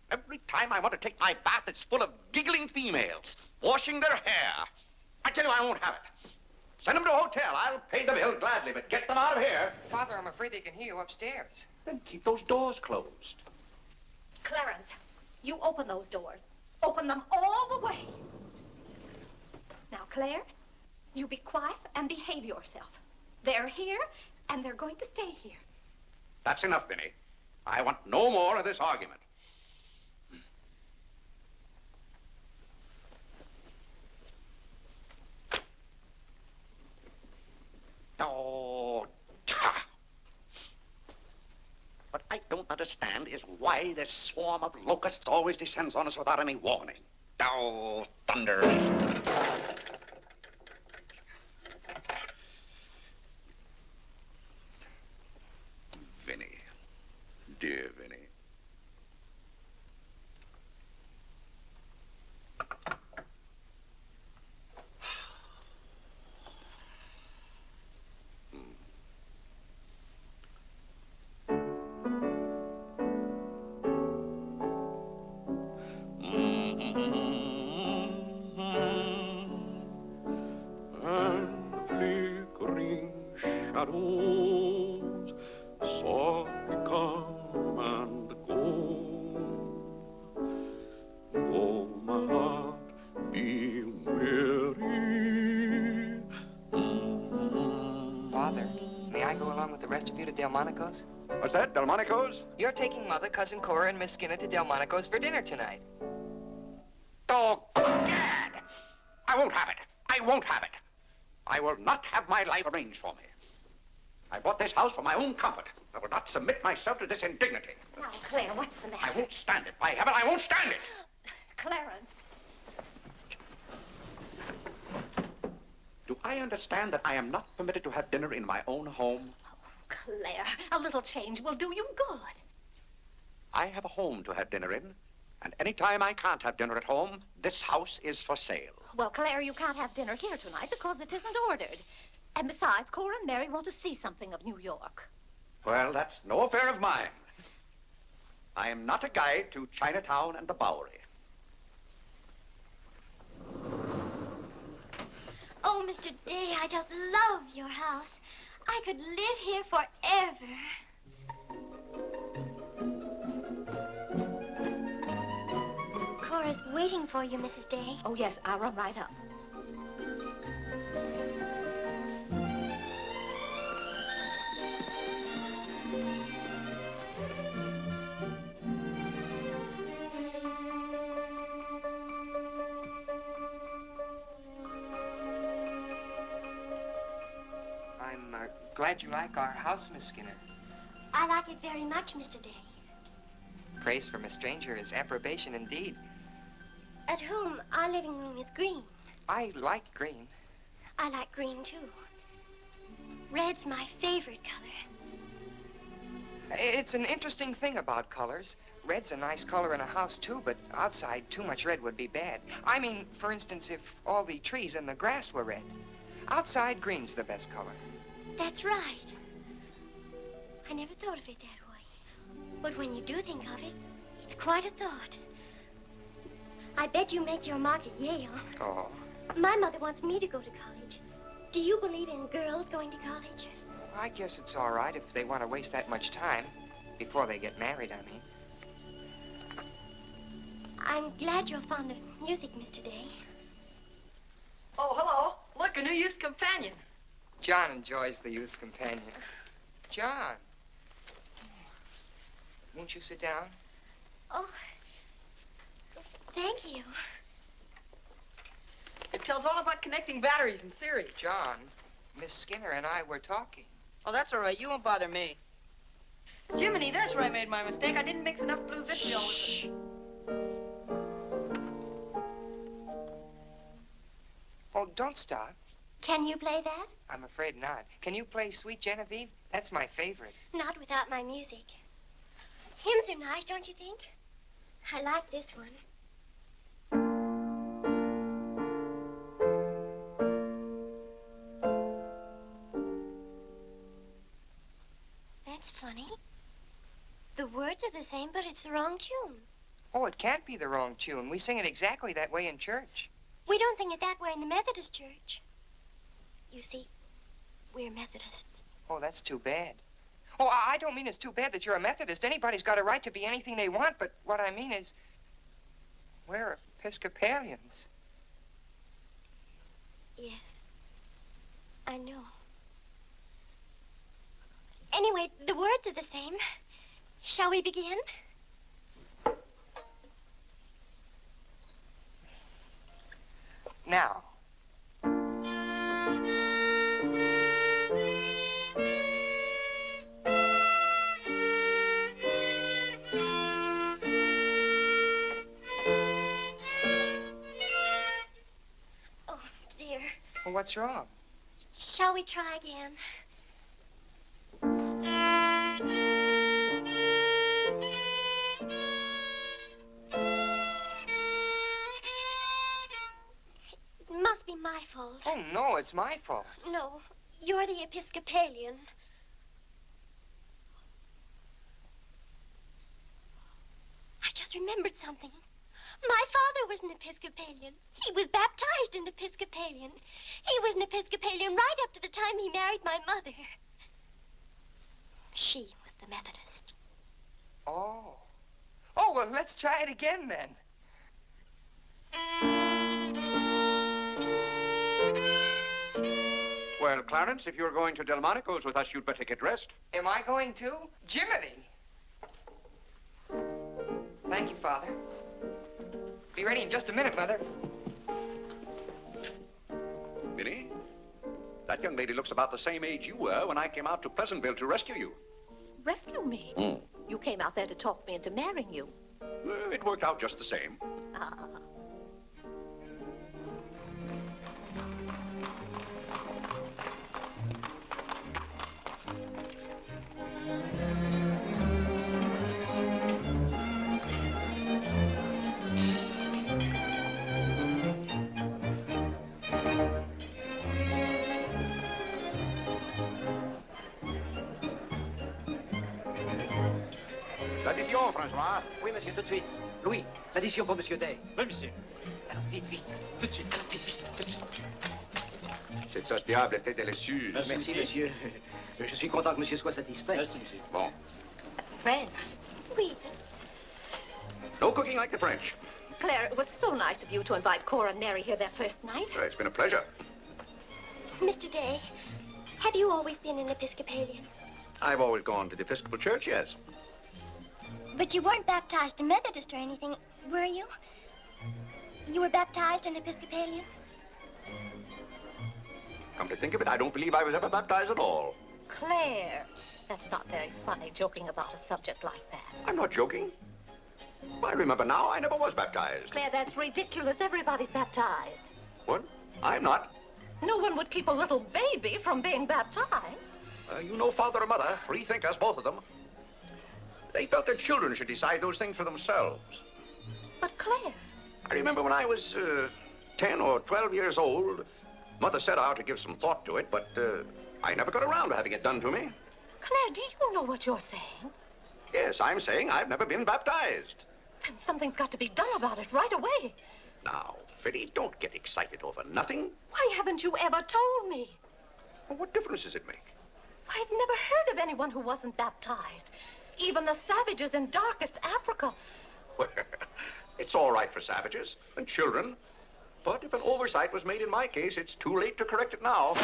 Speaker 4: Every time I want to take my bath, it's full of giggling females, washing their hair. I tell you, I won't have it. Send them to a hotel. I'll pay the bill gladly, but get them out of here.
Speaker 3: Father, I'm afraid they can hear you upstairs.
Speaker 4: Then keep those doors closed.
Speaker 5: Clarence, you open those doors. Open them all the way. Now, Claire, you be quiet and behave yourself. They're here, and they're going to stay here.
Speaker 4: That's enough, Vinnie. I want no more of this argument. Oh, what I don't understand is why this swarm of locusts always descends on us without any warning. Oh, thunder. Vinnie. Dear Vinnie.
Speaker 11: Shadows softly come and go. Though my heart be weary.
Speaker 3: Father, may I go along with the rest of you to Delmonico's?
Speaker 4: What's that, Delmonico's?
Speaker 3: You're taking Mother, Cousin Cora, and Miss Skinner to Delmonico's for dinner tonight.
Speaker 4: Oh, Gad! I won't have it. I won't have it. I will not have my life arranged for me. I bought this house for my own comfort. I will not submit myself to this indignity.
Speaker 5: Now, Claire, what's the matter?
Speaker 4: I won't stand it. By heaven, I won't stand it.
Speaker 5: Clarence.
Speaker 4: Do I understand that I am not permitted to have dinner in my own home?
Speaker 5: Oh, Claire, a little change will do you good.
Speaker 4: I have a home to have dinner in, and any time I can't have dinner at home, this house is for sale.
Speaker 5: Well, Claire, you can't have dinner here tonight because it isn't ordered. And besides, Cora and Mary want to see something of New York.
Speaker 4: Well, that's no affair of mine. I am not a guide to Chinatown and the Bowery.
Speaker 7: Oh, Mr. Day, I just love your house. I could live here forever. Cora's waiting for you, Mrs. Day.
Speaker 5: Oh, yes, I'll run right up.
Speaker 3: I'm glad you like our house, Miss Skinner.
Speaker 7: I like it very much, Mr. Day.
Speaker 3: Praise from a stranger is approbation indeed.
Speaker 7: At home, our living room is green.
Speaker 3: I like green.
Speaker 7: I like green, too. Red's my favorite color.
Speaker 3: It's an interesting thing about colors. Red's a nice color in a house, too, but outside, too much red would be bad. I mean, for instance, if all the trees and the grass were red. Outside, green's the best color.
Speaker 7: That's right. I never thought of it that way. But when you do think of it, it's quite a thought. I bet you make your mark at Yale.
Speaker 3: Oh.
Speaker 7: My mother wants me to go to college. Do you believe in girls going to college?
Speaker 3: I guess it's all right if they want to waste that much time. Before they get married, I mean.
Speaker 7: I'm glad you're fond of music, Mr. Day.
Speaker 6: Oh, hello. Look, a new youth companion.
Speaker 3: John enjoys the youth's companion. John. Won't you sit down?
Speaker 7: Oh, thank you.
Speaker 6: It tells all about connecting batteries in series.
Speaker 3: John, Miss Skinner and I were talking.
Speaker 6: Oh, that's all right. You won't bother me. Jiminy, there's where I made my mistake. I didn't mix enough blue vitriol with it.
Speaker 3: Oh, don't stop.
Speaker 7: Can you play that?
Speaker 3: I'm afraid not. Can you play Sweet Genevieve? That's my favorite.
Speaker 7: Not without my music. Hymns are nice, don't you think? I like this one. That's funny. The words are the same, but it's the wrong tune.
Speaker 3: Oh, it can't be the wrong tune. We sing it exactly that way in church.
Speaker 7: We don't sing it that way in the Methodist church. You see, we're Methodists.
Speaker 3: Oh, that's too bad. Oh, I don't mean it's too bad that you're a Methodist. Anybody's got a right to be anything they want, but what I mean is we're Episcopalians.
Speaker 7: Yes, I know. Anyway, the words are the same. Shall we begin?
Speaker 3: Now.
Speaker 7: Oh, dear.
Speaker 3: Well, what's wrong?
Speaker 7: Shall we try again? It must be my fault.
Speaker 3: Oh, no, it's my fault.
Speaker 7: No, you're the Episcopalian. I just remembered something. My father was an Episcopalian. He was baptized an Episcopalian. He was an Episcopalian right up to the time he married my mother. She was the Methodist.
Speaker 3: Oh. Oh, well, let's try it again then.
Speaker 4: Well, Clarence, if you're going to Delmonico's with us, you'd better get dressed.
Speaker 3: Am I going to? Jiminy. Thank you, Father. Be ready in just a minute, Mother.
Speaker 4: Vinnie, that young lady looks about the same age you were when I came out to Pleasantville to rescue you.
Speaker 5: Rescue me? You came out there to talk me into marrying you.
Speaker 4: It worked out just the same.
Speaker 5: Ah.
Speaker 8: L'addition, François. Oui, monsieur, tout de suite. Louis, l'addition pour monsieur Day. Oui, monsieur. Alors, vite, vite, tout de suite. Alors, vite, vite, tout de suite.
Speaker 1: Cette sauce diable était délicieuse.
Speaker 8: Merci, monsieur. Je suis content que monsieur soit satisfait.
Speaker 1: Merci, monsieur. Bon.
Speaker 5: French?
Speaker 7: Oui.
Speaker 1: No cooking like the French.
Speaker 5: Claire, it was so nice of you to invite Cora and Mary here their first night.
Speaker 1: It's been a pleasure.
Speaker 7: Mr. Day, have you always been an Episcopalian?
Speaker 1: I've always gone to the Episcopal Church, yes.
Speaker 7: But you weren't baptized a Methodist or anything, were you? You were baptized an Episcopalian?
Speaker 1: Come to think of it, I don't believe I was ever baptized at all.
Speaker 5: Claire, that's not very funny, joking about a subject like that.
Speaker 1: I'm not joking. I remember now, I never was baptized.
Speaker 5: Claire, that's ridiculous. Everybody's baptized.
Speaker 1: What? I'm not.
Speaker 5: No one would keep a little baby from being baptized.
Speaker 1: You know father or mother, free thinkers, both of them. They felt their children should decide those things for themselves.
Speaker 5: But Claire...
Speaker 1: I remember when I was 10 or 12 years old, Mother said I ought to give some thought to it, but I never got around to having it done to me.
Speaker 5: Claire, do you know what you're saying?
Speaker 1: Yes, I'm saying I've never been baptized.
Speaker 5: Then something's got to be done about it right away.
Speaker 1: Now, Vinnie, don't get excited over nothing.
Speaker 5: Why haven't you ever told me?
Speaker 1: Well, what difference does it make?
Speaker 5: I've never heard of anyone who wasn't baptized. Even the savages in darkest Africa.
Speaker 1: Well, it's all right for savages and children. But if an oversight was made in my case, it's too late to correct it now.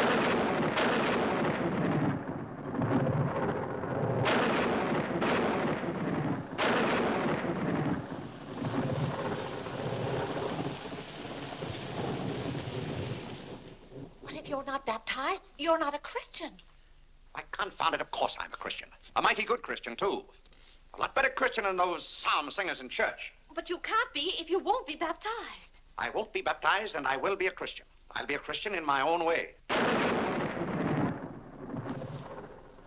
Speaker 5: you're not baptized, you're not a Christian.
Speaker 1: Why, confound it, of course I'm a Christian. A mighty good Christian, too. A lot better Christian than those psalm singers in church.
Speaker 5: But you can't be if you won't be baptized.
Speaker 1: I won't be baptized, and I will be a Christian. I'll be a Christian in my own way.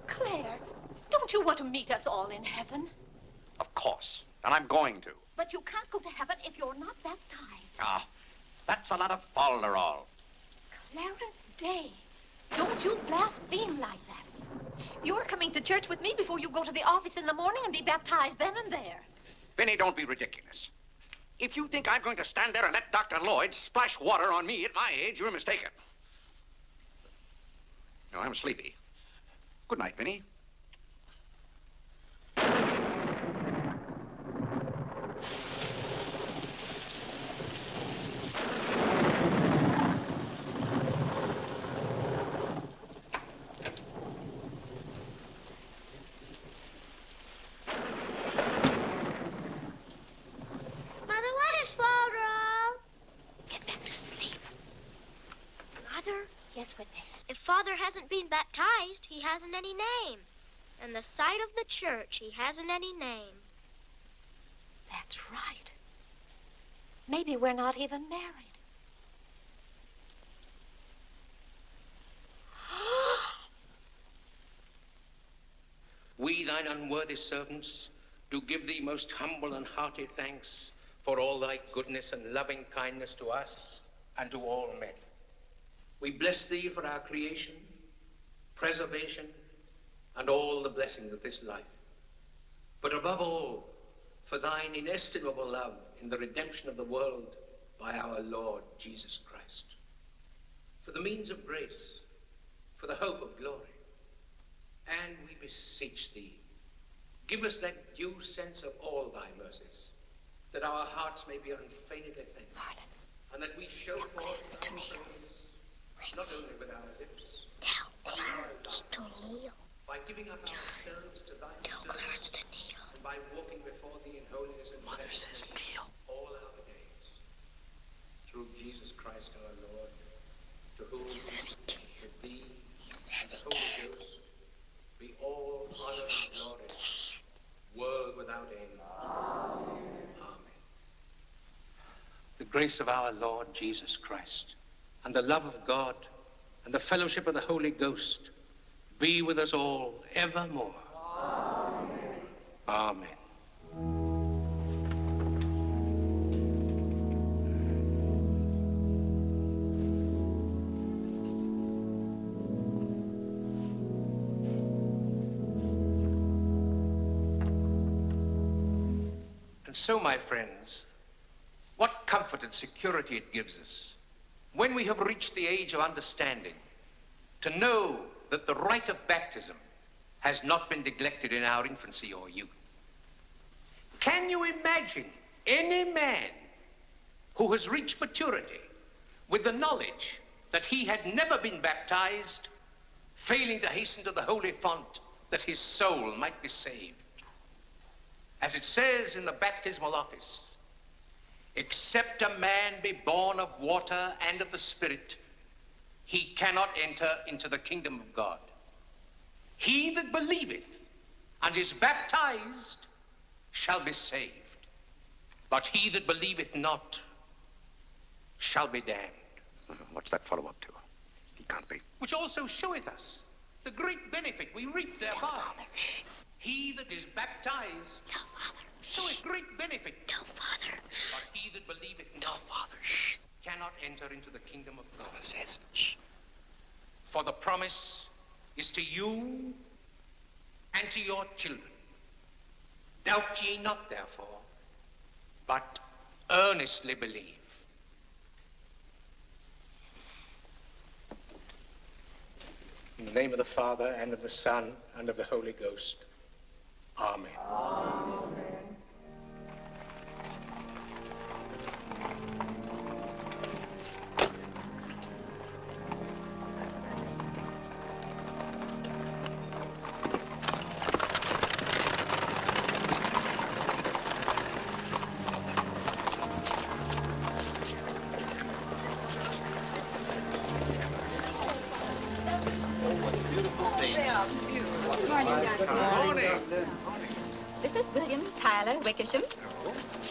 Speaker 5: Claire, don't you want to meet us all in heaven?
Speaker 1: Of course, and I'm going to.
Speaker 5: But you can't go to heaven if you're not baptized.
Speaker 1: Ah, that's a lot of falderall.
Speaker 5: Clarence Day, don't you blaspheme like that. You're coming to church with me before you go to the office in the morning and be baptized then and there.
Speaker 1: Vinnie, don't be ridiculous. If you think I'm going to stand there and let Dr. Lloyd splash water on me at my age, you're mistaken. No, I'm sleepy. Good night, Vinnie.
Speaker 7: If Father hasn't been baptized, he hasn't any name. In the sight of the church, he hasn't any name.
Speaker 5: That's right. Maybe we're not even married.
Speaker 10: We, thine unworthy servants, do give thee most humble and hearty thanks for all thy goodness and loving kindness to us and to all men. We bless thee for our creation, preservation, and all the blessings of this life. But above all, for thine inestimable love in the redemption of the world by our Lord Jesus Christ. For the means of grace, for the hope of glory. And we beseech thee, give us that due sense of all thy mercies, that our hearts may be unfeignedly thankful, and that we show forth thy praise, not only with our lips,
Speaker 7: Tell Clarence to kneel.
Speaker 10: by giving up ourselves to thy service, and by walking before thee in holiness and
Speaker 7: Mother says kneel.
Speaker 10: all our days. Through Jesus Christ our Lord, to whom
Speaker 7: He says he can.
Speaker 10: with thee
Speaker 7: He says
Speaker 10: and the
Speaker 7: he
Speaker 10: Holy
Speaker 7: can.
Speaker 10: Ghost be all honor and glory, world without end. Amen. The grace of our Lord Jesus Christ, and the love of God, and the fellowship of the Holy Ghost be with us all evermore. Amen. Amen. And so, my friends, what comfort and security it gives us when we have reached the age of understanding to know that the rite of baptism has not been neglected in our infancy or youth. Can you imagine any man who has reached maturity with the knowledge that he had never been baptized, failing to hasten to the holy font that his soul might be saved? As it says in the baptismal office, except a man be born of water and of the Spirit, he cannot enter into the kingdom of God. He that believeth and is baptized shall be saved, but he that believeth not shall be damned.
Speaker 1: What's that follow up to? He can't be.
Speaker 10: Which also showeth us the great benefit we reap thereby. He that is baptized showeth great benefit. But he that believeth not cannot enter into the kingdom of God. Says, for the promise is to you and to your children. Doubt ye not, therefore, but earnestly believe. In the name of the Father, and of the Son, and of the Holy Ghost. Amen. Amen.
Speaker 5: This is William Tyler Wickersham.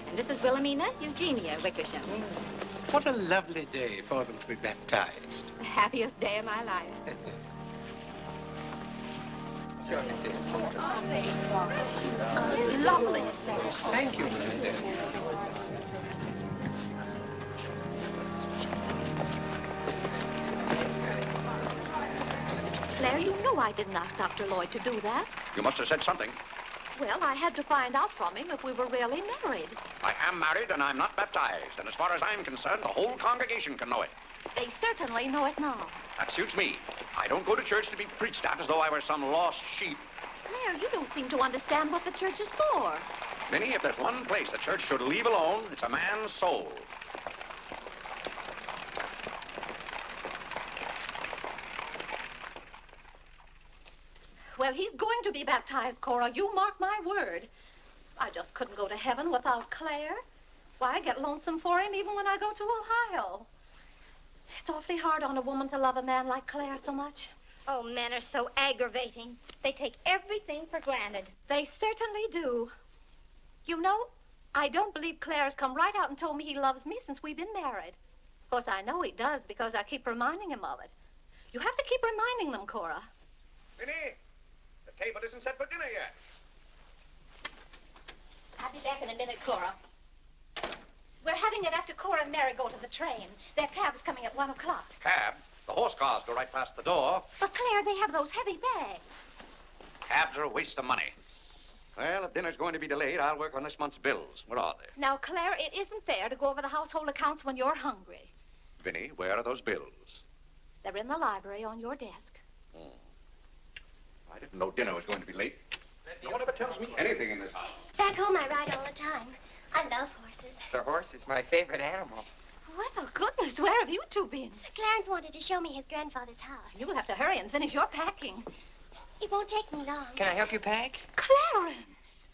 Speaker 5: And this is Wilhelmina Eugenia Wickersham.
Speaker 10: What a lovely day for them to be baptized.
Speaker 5: The happiest day of my life.
Speaker 10: Sure it is.
Speaker 5: Lovely.
Speaker 10: Thank you, my dear.
Speaker 5: Claire, you know I didn't ask Dr. Lloyd to do that.
Speaker 1: You must have said something.
Speaker 5: Well, I had to find out from him if we were really married.
Speaker 1: I am married and I'm not baptized. And as far as I'm concerned, the whole congregation can know it.
Speaker 5: They certainly know it now.
Speaker 1: That suits me. I don't go to church to be preached at as though I were some lost sheep.
Speaker 5: Claire, you don't seem to understand what the church is for.
Speaker 1: Vinnie, if there's one place the church should leave alone, it's a man's soul.
Speaker 5: Well, he's going to be baptized, Cora. You mark my word. I just couldn't go to heaven without Claire. Why, I get lonesome for him even when I go to Ohio. It's awfully hard on a woman to love a man like Claire so much.
Speaker 9: Oh, men are so aggravating. They take everything for granted.
Speaker 5: They certainly do. You know, I don't believe Claire has come right out and told me he loves me since we've been married. Of course, I know he does because I keep reminding him of it. You have to keep reminding them, Cora.
Speaker 1: Vinnie, the table isn't set for dinner yet.
Speaker 5: I'll be back in a minute, Cora. We're having it after Cora and Mary go to the train. Their cab's coming at 1 o'clock.
Speaker 1: Cab? The horse cars go right past the door.
Speaker 5: But, Claire, they have those heavy bags.
Speaker 1: Cabs are a waste of money. Well, if dinner's going to be delayed, I'll work on this month's bills. Where are they?
Speaker 5: Now, Claire, it isn't fair to go over the household accounts when you're hungry.
Speaker 1: Vinnie, where are those bills?
Speaker 5: They're in the library on your desk.
Speaker 1: I didn't know dinner was going to be late. No one ever tells me anything in this house.
Speaker 7: Back home, I ride all the time. I love horses.
Speaker 3: The horse is my favorite animal.
Speaker 5: Well, goodness, where have you two been?
Speaker 7: Clarence wanted to show me his grandfather's house.
Speaker 5: You'll have to hurry and finish your packing.
Speaker 7: It won't take me long.
Speaker 3: Can I help you pack?
Speaker 5: Clarence!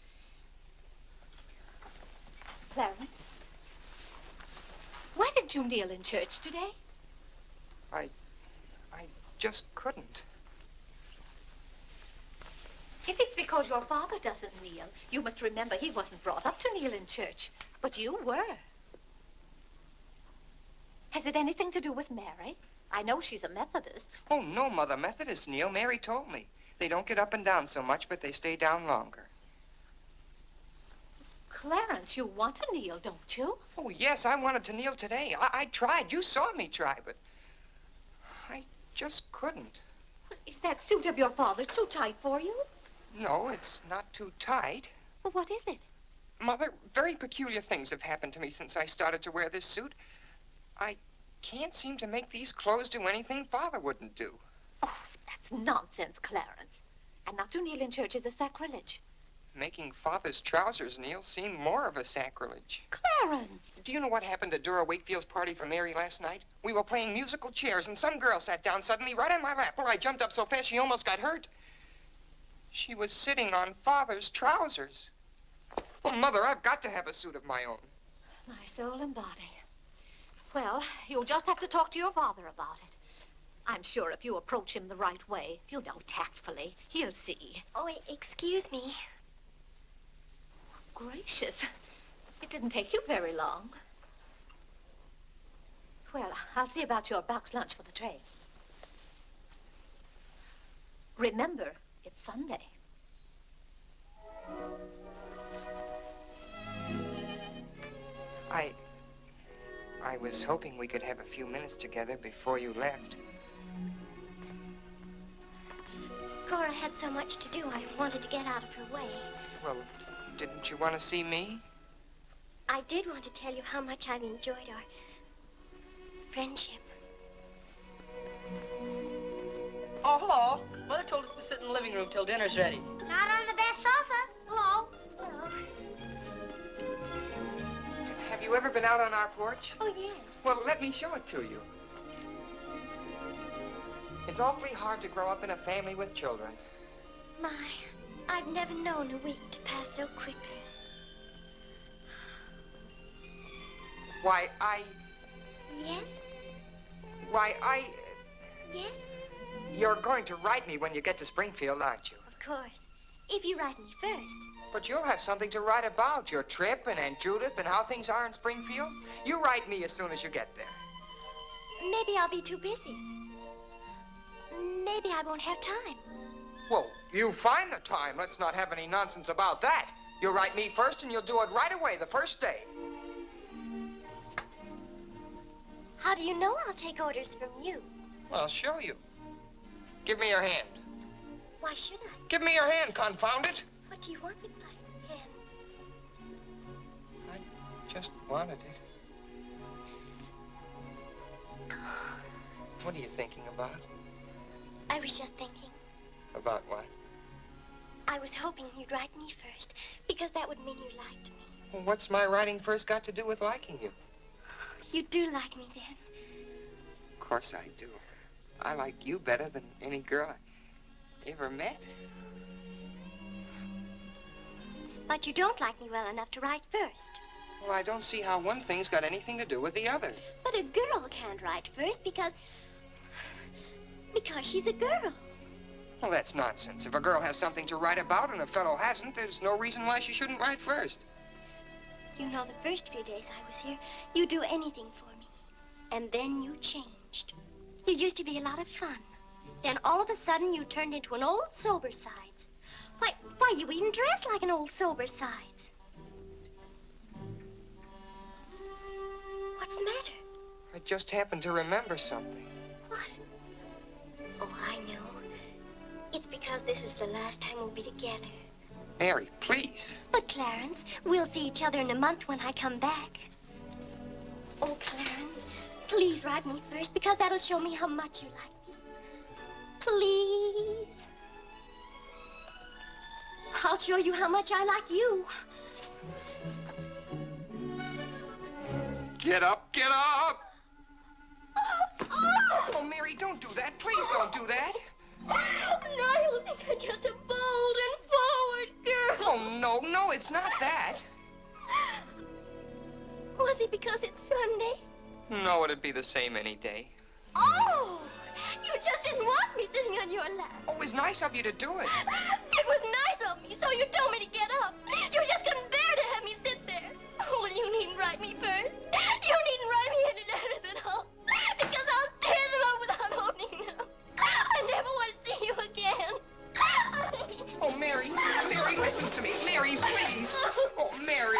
Speaker 5: Clarence? Why didn't you kneel in church today?
Speaker 3: I just couldn't.
Speaker 5: If it's because your father doesn't kneel, you must remember he wasn't brought up to kneel in church. But you were. Has it anything to do with Mary? I know she's a Methodist.
Speaker 3: Oh, no, Mother. Methodists kneel. Mary told me. They don't get up and down so much, but they stay down longer.
Speaker 5: Clarence, you want to kneel, don't you?
Speaker 3: Oh, yes, I wanted to kneel today. I tried. You saw me try, but I just couldn't.
Speaker 5: Is that suit of your father's too tight for you?
Speaker 3: No, it's not too tight.
Speaker 5: Well, what is it?
Speaker 3: Mother, very peculiar things have happened to me since I started to wear this suit. I can't seem to make these clothes do anything Father wouldn't do.
Speaker 5: Oh, that's nonsense, Clarence. And not to kneel in church is a sacrilege.
Speaker 3: Making Father's trousers kneel seemed more of a sacrilege.
Speaker 5: Clarence!
Speaker 3: Do you know what happened at Dora Wakefield's party for Mary last night? We were playing musical chairs, and some girl sat down suddenly right on my lap. Well, I jumped up so fast she almost got hurt. She was sitting on Father's trousers. Oh, Mother, I've got to have a suit of my own.
Speaker 5: My soul and body. Well, you'll just have to talk to your father about it. I'm sure if you approach him the right way, you know, tactfully, he'll see.
Speaker 7: Oh, excuse me.
Speaker 5: Gracious. It didn't take you very long. Well, I'll see about your box lunch for the train. Remember, it's Sunday.
Speaker 3: I was hoping we could have a few minutes together before you left.
Speaker 7: Cora had so much to do, I wanted to get out of her way.
Speaker 3: Well, didn't you want to see me?
Speaker 7: I did want to tell you how much I've enjoyed our friendship.
Speaker 6: Oh, hello. Mother told us to sit in the living room till dinner's ready.
Speaker 7: Not on the best sofa. Hello. Hello.
Speaker 3: Have you ever been out on our porch?
Speaker 7: Oh, yes.
Speaker 3: Well, let me show it to you. It's awfully hard to grow up in a family with children.
Speaker 7: My, I've never known a week to pass so quickly.
Speaker 3: Why,
Speaker 7: Yes?
Speaker 3: Yes?
Speaker 7: Yes?
Speaker 3: You're going to write me when you get to Springfield, aren't you?
Speaker 7: Of course.
Speaker 9: If you write me first.
Speaker 3: But you'll have something to write about. Your trip and Aunt Judith and how things are in Springfield. You write me as soon as you get there.
Speaker 9: Maybe I'll be too busy. Maybe I won't have time.
Speaker 3: Well, you find the time. Let's not have any nonsense about that. You'll write me first and you'll do it right away, the first day.
Speaker 9: How do you know I'll take orders from you?
Speaker 3: Well, I'll show you. Give me your hand.
Speaker 9: Why should I?
Speaker 3: Give me your hand, confound it.
Speaker 9: What do you want with my hand?
Speaker 3: I just wanted it. What are you thinking about?
Speaker 9: I was just thinking.
Speaker 3: About what?
Speaker 9: I was hoping you'd write me first, because that would mean you liked me.
Speaker 3: Well, what's my writing first got to do with liking you?
Speaker 9: You do like me then.
Speaker 3: Of course I do. I like you better than any girl I ever met.
Speaker 9: But you don't like me well enough to write first.
Speaker 3: Well, I don't see how one thing's got anything to do with the other.
Speaker 9: But a girl can't write first because she's a girl.
Speaker 3: Well, that's nonsense. If a girl has something to write about and a fellow hasn't, there's no reason why she shouldn't write first.
Speaker 9: You know, the first few days I was here, you'd do anything for me. And then you changed. You used to be a lot of fun. Then all of a sudden you turned into an old sober sides. Why, you even dress like an old sober sides. What's the matter?
Speaker 3: I just happened to remember something.
Speaker 9: What? Oh, I know. It's because this is the last time we'll be together.
Speaker 3: Mary, please.
Speaker 9: But, Clarence, we'll see each other in a month when I come back. Oh, Clarence, please write me first, because that'll show me how much you like me. Please. I'll show you how much I like you.
Speaker 3: Get up, get up! Oh, Mary, don't do that. Please don't do that.
Speaker 9: Now you'll think I'm just a bold and forward girl.
Speaker 3: Oh, no, it's not that.
Speaker 9: Was it because it's Sunday?
Speaker 3: No, it'd be the same any day.
Speaker 9: Oh, you just didn't want me sitting on your lap.
Speaker 3: Oh, it was nice of you to do it.
Speaker 9: It was nice of me, so you told me to get up. You just couldn't bear to have me sit there. Oh, well, you needn't write me first. You needn't write me any letters at all, because I'll tear them up without opening them. I never want to see you again.
Speaker 3: Oh, Mary, listen to me. Mary, please. Oh, Mary.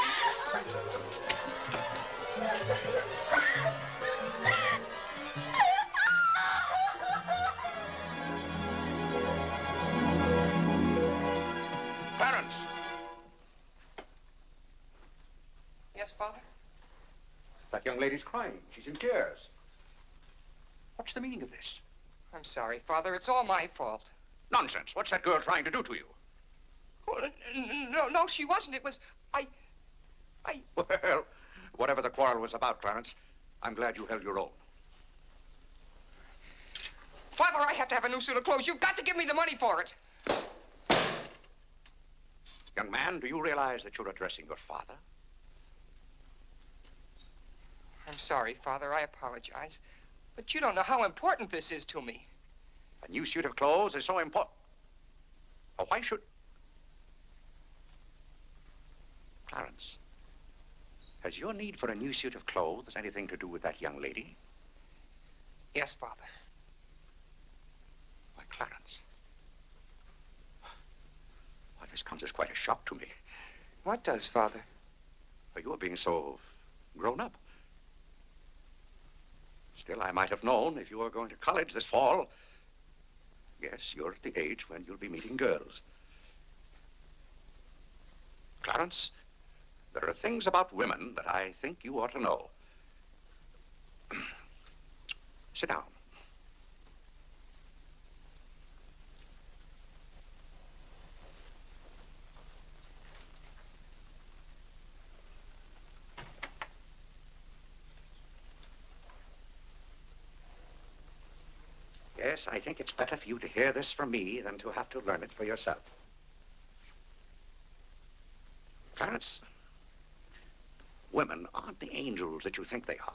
Speaker 1: Clarence!
Speaker 3: Yes, Father?
Speaker 4: That young lady's crying. She's in tears. What's the meaning of this?
Speaker 3: I'm sorry, Father. It's all my fault.
Speaker 1: Nonsense. What's that girl trying to do to you?
Speaker 3: Well, no, she wasn't. It was...
Speaker 1: Well, whatever the quarrel was about, Clarence, I'm glad you held your own.
Speaker 3: Father, I have to have a new suit of clothes. You've got to give me the money for it.
Speaker 1: Young man, do you realize that you're addressing your father?
Speaker 3: I'm sorry, Father. I apologize. But you don't know how important this is to me.
Speaker 1: A new suit of clothes is so important. Oh, why should... Clarence, has your need for a new suit of clothes anything to do with that young lady?
Speaker 3: Yes, Father.
Speaker 1: Why, Clarence. Why, this comes as quite a shock to me.
Speaker 3: What does, Father?
Speaker 1: For you are being so grown up. Still, I might have known if you were going to college this fall. Yes, you're at the age when you'll be meeting girls. Clarence, there are things about women that I think you ought to know. Sit down. Yes, I think it's better for you to hear this from me than to have to learn it for yourself. Clarence, women aren't the angels that you think they are.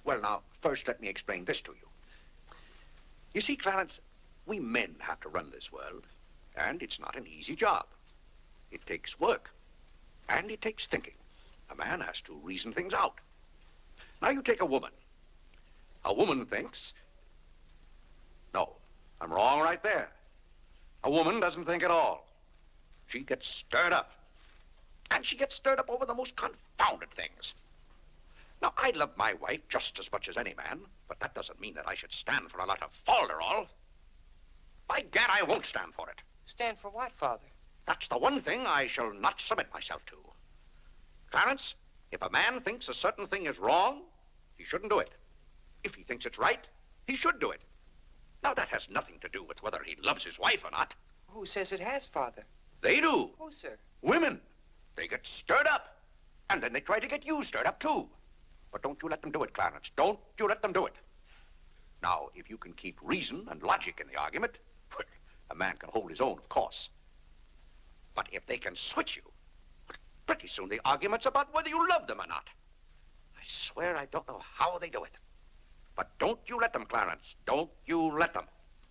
Speaker 1: Well, now, first let me explain this to you. You see, Clarence, we men have to run this world. And it's not an easy job. It takes work. And it takes thinking. A man has to reason things out. Now you take a woman. A woman thinks... No, I'm wrong right there. A woman doesn't think at all. She gets stirred up. And she gets stirred up over the most confounded things. Now, I love my wife just as much as any man, but that doesn't mean that I should stand for a lot of falderall. By gad, I won't stand for it.
Speaker 3: Stand for what, Father?
Speaker 1: That's the one thing I shall not submit myself to. Clarence, if a man thinks a certain thing is wrong, he shouldn't do it. If he thinks it's right, he should do it. Now, that has nothing to do with whether he loves his wife or not.
Speaker 3: Who says it has, Father?
Speaker 1: They do.
Speaker 3: Who, sir?
Speaker 1: Women. They get stirred up. And then they try to get you stirred up, too. But don't you let them do it, Clarence. Don't you let them do it. Now, if you can keep reason and logic in the argument, well, a man can hold his own, of course. But if they can switch you, pretty soon the argument's about whether you love them or not. I swear I don't know how they do it. But don't you let them, Clarence. Don't you let them.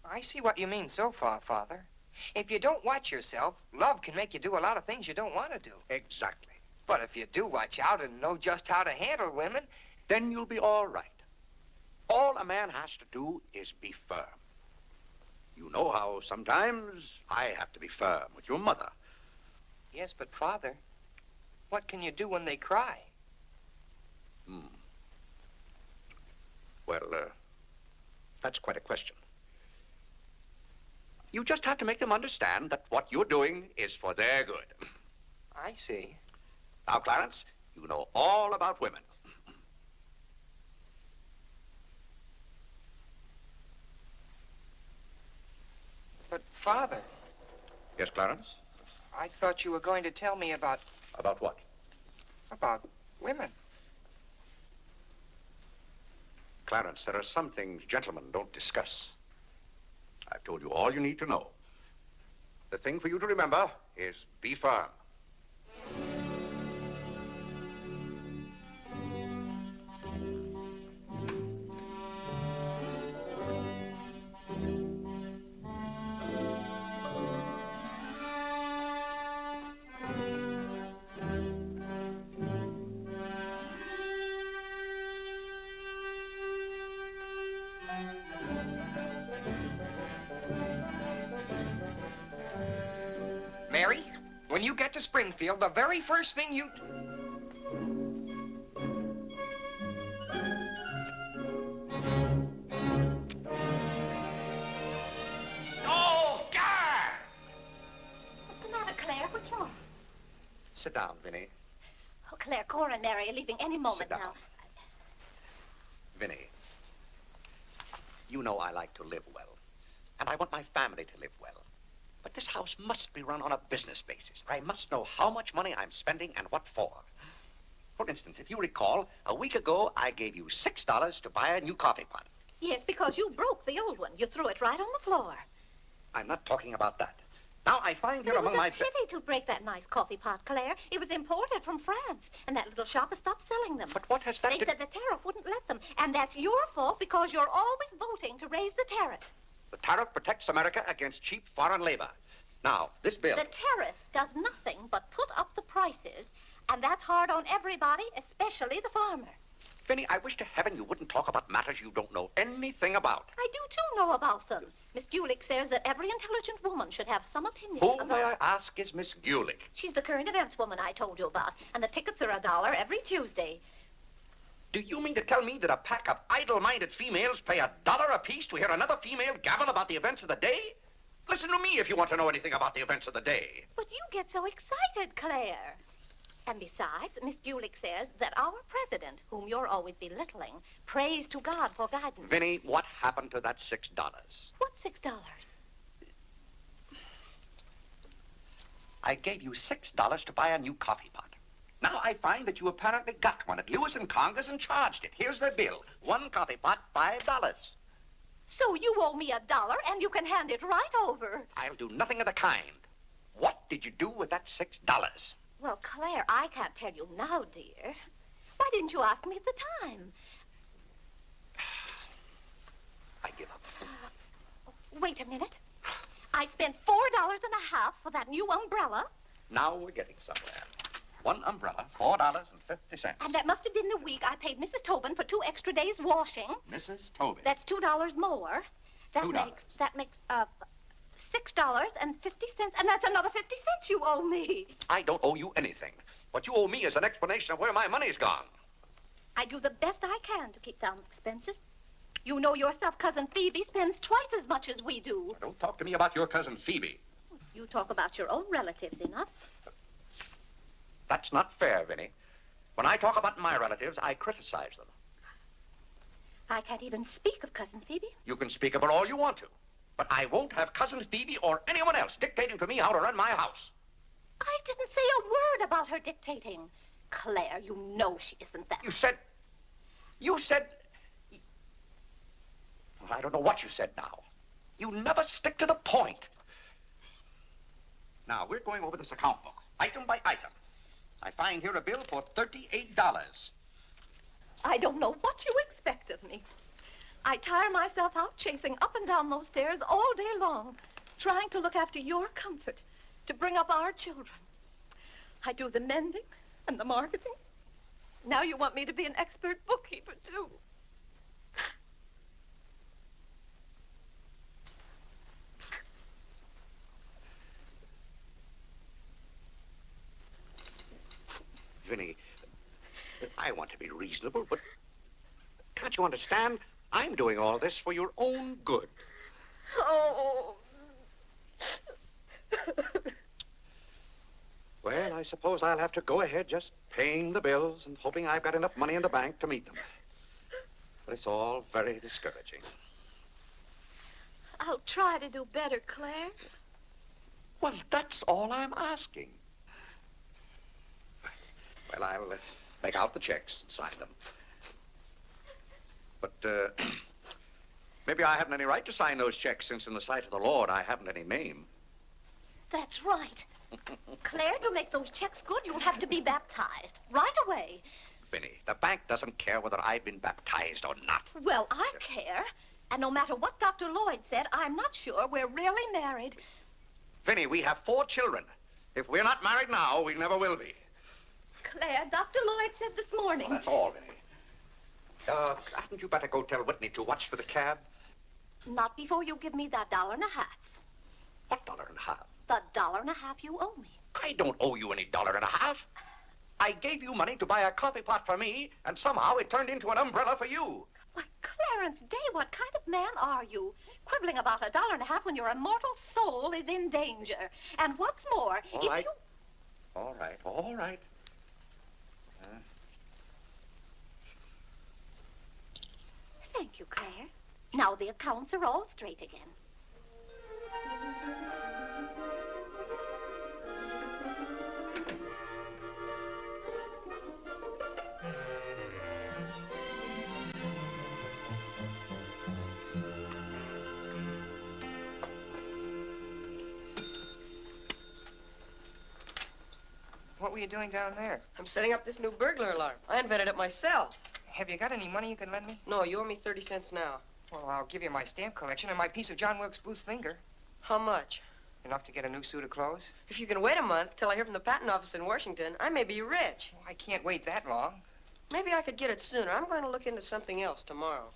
Speaker 3: I see what you mean so far, Father. If you don't watch yourself, love can make you do a lot of things you don't want to do.
Speaker 1: Exactly.
Speaker 3: But if you do watch out and know just how to handle women,
Speaker 1: then you'll be all right. All a man has to do is be firm. You know how sometimes I have to be firm with your mother.
Speaker 3: Yes, but Father, what can you do when they cry?
Speaker 1: Well, that's quite a question. You just have to make them understand that what you're doing is for their good.
Speaker 3: I see.
Speaker 1: Now, Clarence, you know all about women.
Speaker 3: But, Father...
Speaker 1: Yes, Clarence?
Speaker 3: I thought you were going to tell me about...
Speaker 1: About what?
Speaker 3: About women.
Speaker 1: Clarence, there are some things gentlemen don't discuss. I've told you all you need to know. The thing for you to remember is be firm.
Speaker 3: Mary, when you get to Springfield, the very first thing you...
Speaker 1: Oh, God!
Speaker 5: What's the matter, Claire? What's wrong?
Speaker 4: Sit down, Vinnie.
Speaker 5: Oh, Claire, Cora and Mary are leaving any moment
Speaker 4: Sit down.
Speaker 5: now.
Speaker 4: Vinnie, you know I like to live well. And I want my family to live well. But this house must be run on a business basis. I must know how much money I'm spending and what for. For instance, if you recall, a week ago, I gave you $6 to buy a new coffee pot.
Speaker 5: Yes, because you broke the old one. You threw it right on the floor.
Speaker 4: I'm not talking about that. Now, I find here among my...
Speaker 5: It was a pity to break that nice coffee pot, Claire. It was imported from France, and that little shop has stopped selling them.
Speaker 4: But what has that
Speaker 5: They
Speaker 4: to...
Speaker 5: said the tariff wouldn't let them, and that's your fault because you're always voting to raise the tariff.
Speaker 4: The tariff protects America against cheap foreign labor. Now, this bill...
Speaker 5: The tariff does nothing but put up the prices, and that's hard on everybody, especially the farmer.
Speaker 4: Vinnie, I wish to heaven you wouldn't talk about matters you don't know anything about.
Speaker 5: I do, too, know about them. Miss Gulick says that every intelligent woman should have some opinion
Speaker 4: Who,
Speaker 5: about...
Speaker 4: may I ask, is Miss Gulick?
Speaker 5: She's the current events woman I told you about, and the tickets are $1 every Tuesday.
Speaker 1: Do you mean to tell me that a pack of idle-minded females pay $1 apiece to hear another female gabble about the events of the day? Listen to me if you want to know anything about the events of the day.
Speaker 5: But you get so excited, Claire. And besides, Miss Gulick says that our president, whom you're always belittling, prays to God for guidance.
Speaker 4: Vinnie, what happened to that $6?
Speaker 5: What $6?
Speaker 4: I gave you $6 to buy a new coffee pot. Now I find that you apparently got one at Lewis and Congress and charged it. Here's the bill. One coffee pot, $5.
Speaker 5: So you owe me $1, and you can hand it right over.
Speaker 4: I'll do nothing of the kind. What did you do with that $6?
Speaker 5: Well, Claire, I can't tell you now, dear. Why didn't you ask me at the time?
Speaker 4: I give up.
Speaker 5: Wait a minute. I spent $4.50 for that new umbrella.
Speaker 1: Now we're getting somewhere. One umbrella, $4.50.
Speaker 5: And that must have been the week I paid Mrs. Tobin for 2 extra days washing.
Speaker 1: Mrs. Tobin.
Speaker 5: That's $2 more. That
Speaker 1: $2.
Speaker 5: makes $6.50, and that's another 50 cents you owe me.
Speaker 1: I don't owe you anything. What you owe me is an explanation of where my money's gone.
Speaker 5: I do the best I can to keep down expenses. You know yourself, Cousin Phoebe spends twice as much as we do.
Speaker 1: Don't talk to me about your cousin Phoebe.
Speaker 5: You talk about your own relatives enough.
Speaker 1: That's not fair, Vinnie. When I talk about my relatives, I criticize them.
Speaker 5: I can't even speak of Cousin Phoebe.
Speaker 1: You can speak of her all you want to. But I won't have Cousin Phoebe or anyone else dictating to me how to run my house.
Speaker 5: I didn't say a word about her dictating. Claire, you know she isn't that.
Speaker 1: You said... Well, I don't know what you said now. You never stick to the point. Now, we're going over this account book, item by item. I find here a bill for $38.
Speaker 5: I don't know what you expect of me. I tire myself out chasing up and down those stairs all day long, trying to look after your comfort, to bring up our children. I do the mending and the marketing. Now you want me to be an expert bookkeeper, too.
Speaker 1: Vinnie, I want to be reasonable, but can't you understand? I'm doing all this for your own good.
Speaker 5: Oh.
Speaker 1: Well, I suppose I'll have to go ahead just paying the bills and hoping I've got enough money in the bank to meet them. But it's all very discouraging.
Speaker 5: I'll try to do better, Claire.
Speaker 1: Well, that's all I'm asking. Well, I'll make out the checks and sign them. But maybe I haven't any right to sign those checks since in the sight of the Lord I haven't any name.
Speaker 5: That's right. Claire, to make those checks good, you'll have to be baptized right away.
Speaker 1: Vinnie, the bank doesn't care whether I've been baptized or not.
Speaker 5: Well, I care. And no matter what Dr. Lloyd said, I'm not sure we're really married.
Speaker 1: Vinnie, we have 4 children. If we're not married now, we never will be.
Speaker 5: Claire, Dr. Lloyd said this morning.
Speaker 1: Well, that's all, Vinnie. Hadn't you better go tell Whitney to watch for the cab?
Speaker 5: Not before you give me that $1.50.
Speaker 1: What $1.50?
Speaker 5: The $1.50 you owe me.
Speaker 1: I don't owe you any $1.50. I gave you money to buy a coffee pot for me, and somehow it turned into an umbrella for you.
Speaker 5: Why, Clarence Day, what kind of man are you? Quibbling about $1.50 when your immortal soul is in danger. And what's more,
Speaker 1: All right. All right.
Speaker 5: Thank you, Claire. Now the accounts are all straight again.
Speaker 3: What were you doing down there?
Speaker 6: I'm setting up this new burglar alarm. I invented it myself.
Speaker 3: Have you got any money you can lend me?
Speaker 6: No, you owe me 30 cents now.
Speaker 3: Well, I'll give you my stamp collection and my piece of John Wilkes Booth's finger.
Speaker 6: How much?
Speaker 3: Enough to get a new suit of clothes?
Speaker 6: If you can wait a month till I hear from the patent office in Washington, I may be rich.
Speaker 3: Well, I can't wait that long.
Speaker 6: Maybe I could get it sooner. I'm going to look into something else tomorrow.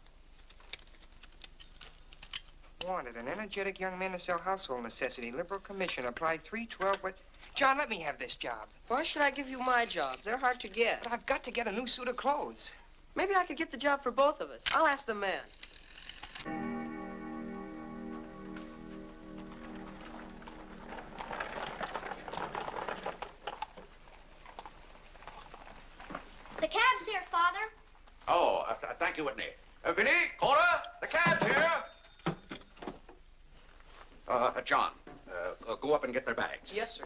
Speaker 3: Wanted, an energetic young man to sell household necessity. Liberal commission. Apply 312. What? John, let me have this job.
Speaker 6: Why should I give you my jobs? They're hard to get.
Speaker 3: But I've got to get a new suit of clothes.
Speaker 6: Maybe I could get the job for both of us. I'll ask the man.
Speaker 7: The cab's here, Father.
Speaker 1: Oh, thank you, Whitney. Vinnie, Cora, the cab's here. John, go up and get their bags.
Speaker 6: Yes, sir.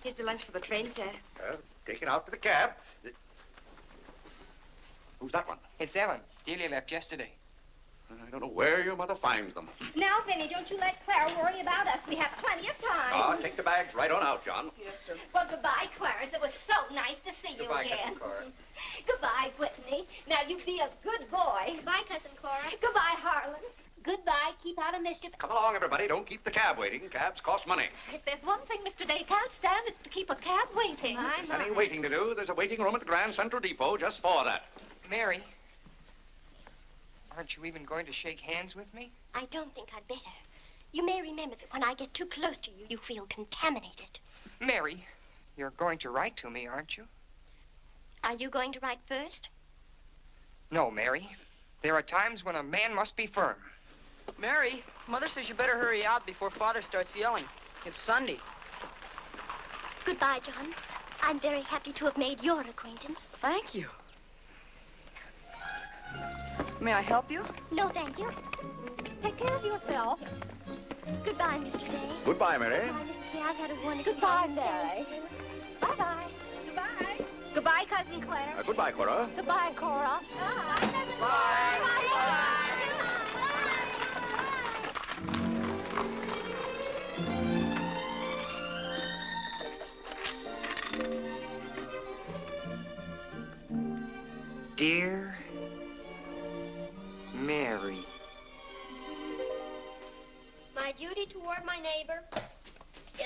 Speaker 9: Here's the lunch for the train, sir.
Speaker 1: Take it out to the cab. Who's that one?
Speaker 3: It's Ellen. Delia left yesterday.
Speaker 1: I don't know where your mother finds them.
Speaker 2: Now, Vinnie, don't you let Clara worry about us. We have plenty of time.
Speaker 1: Take the bags right on out, John.
Speaker 6: Yes, sir.
Speaker 2: Well, goodbye, Clarence. It was so nice to see you
Speaker 3: Goodbye,
Speaker 2: again.
Speaker 3: Cousin Cora.
Speaker 2: Goodbye, Whitney. Now, you be a good boy.
Speaker 7: Goodbye, Cousin Cora.
Speaker 2: Goodbye, Harlan.
Speaker 5: Goodbye. Keep out of mischief.
Speaker 1: Come along, everybody. Don't keep the cab waiting. Cabs cost money.
Speaker 5: If there's one thing Mr. Day can't stand, it's to keep a cab waiting.
Speaker 1: If there's any waiting to do, there's a waiting room at the Grand Central Depot just for that.
Speaker 3: Mary, aren't you even going to shake hands with me?
Speaker 9: I don't think I'd better. You may remember that when I get too close to you, you feel contaminated.
Speaker 3: Mary, you're going to write to me, aren't you?
Speaker 9: Are you going to write first?
Speaker 3: No, Mary. There are times when a man must be firm.
Speaker 6: Mary, Mother says you better hurry out before Father starts yelling. It's Sunday.
Speaker 9: Goodbye, John. I'm very happy to have made your acquaintance.
Speaker 6: Thank you. May I help you?
Speaker 9: No, thank you.
Speaker 5: Take care of yourself.
Speaker 9: Goodbye, Mr. Day.
Speaker 1: Goodbye, Mary.
Speaker 9: Goodbye, Mrs. Day. I've had a wonderful
Speaker 5: Goodbye,
Speaker 9: time.
Speaker 5: Mary. Bye-bye.
Speaker 2: Goodbye. Goodbye, Cousin Claire.
Speaker 1: Goodbye, Cora.
Speaker 5: Goodbye, Cora.
Speaker 3: Dear Mary.
Speaker 7: My duty toward my neighbor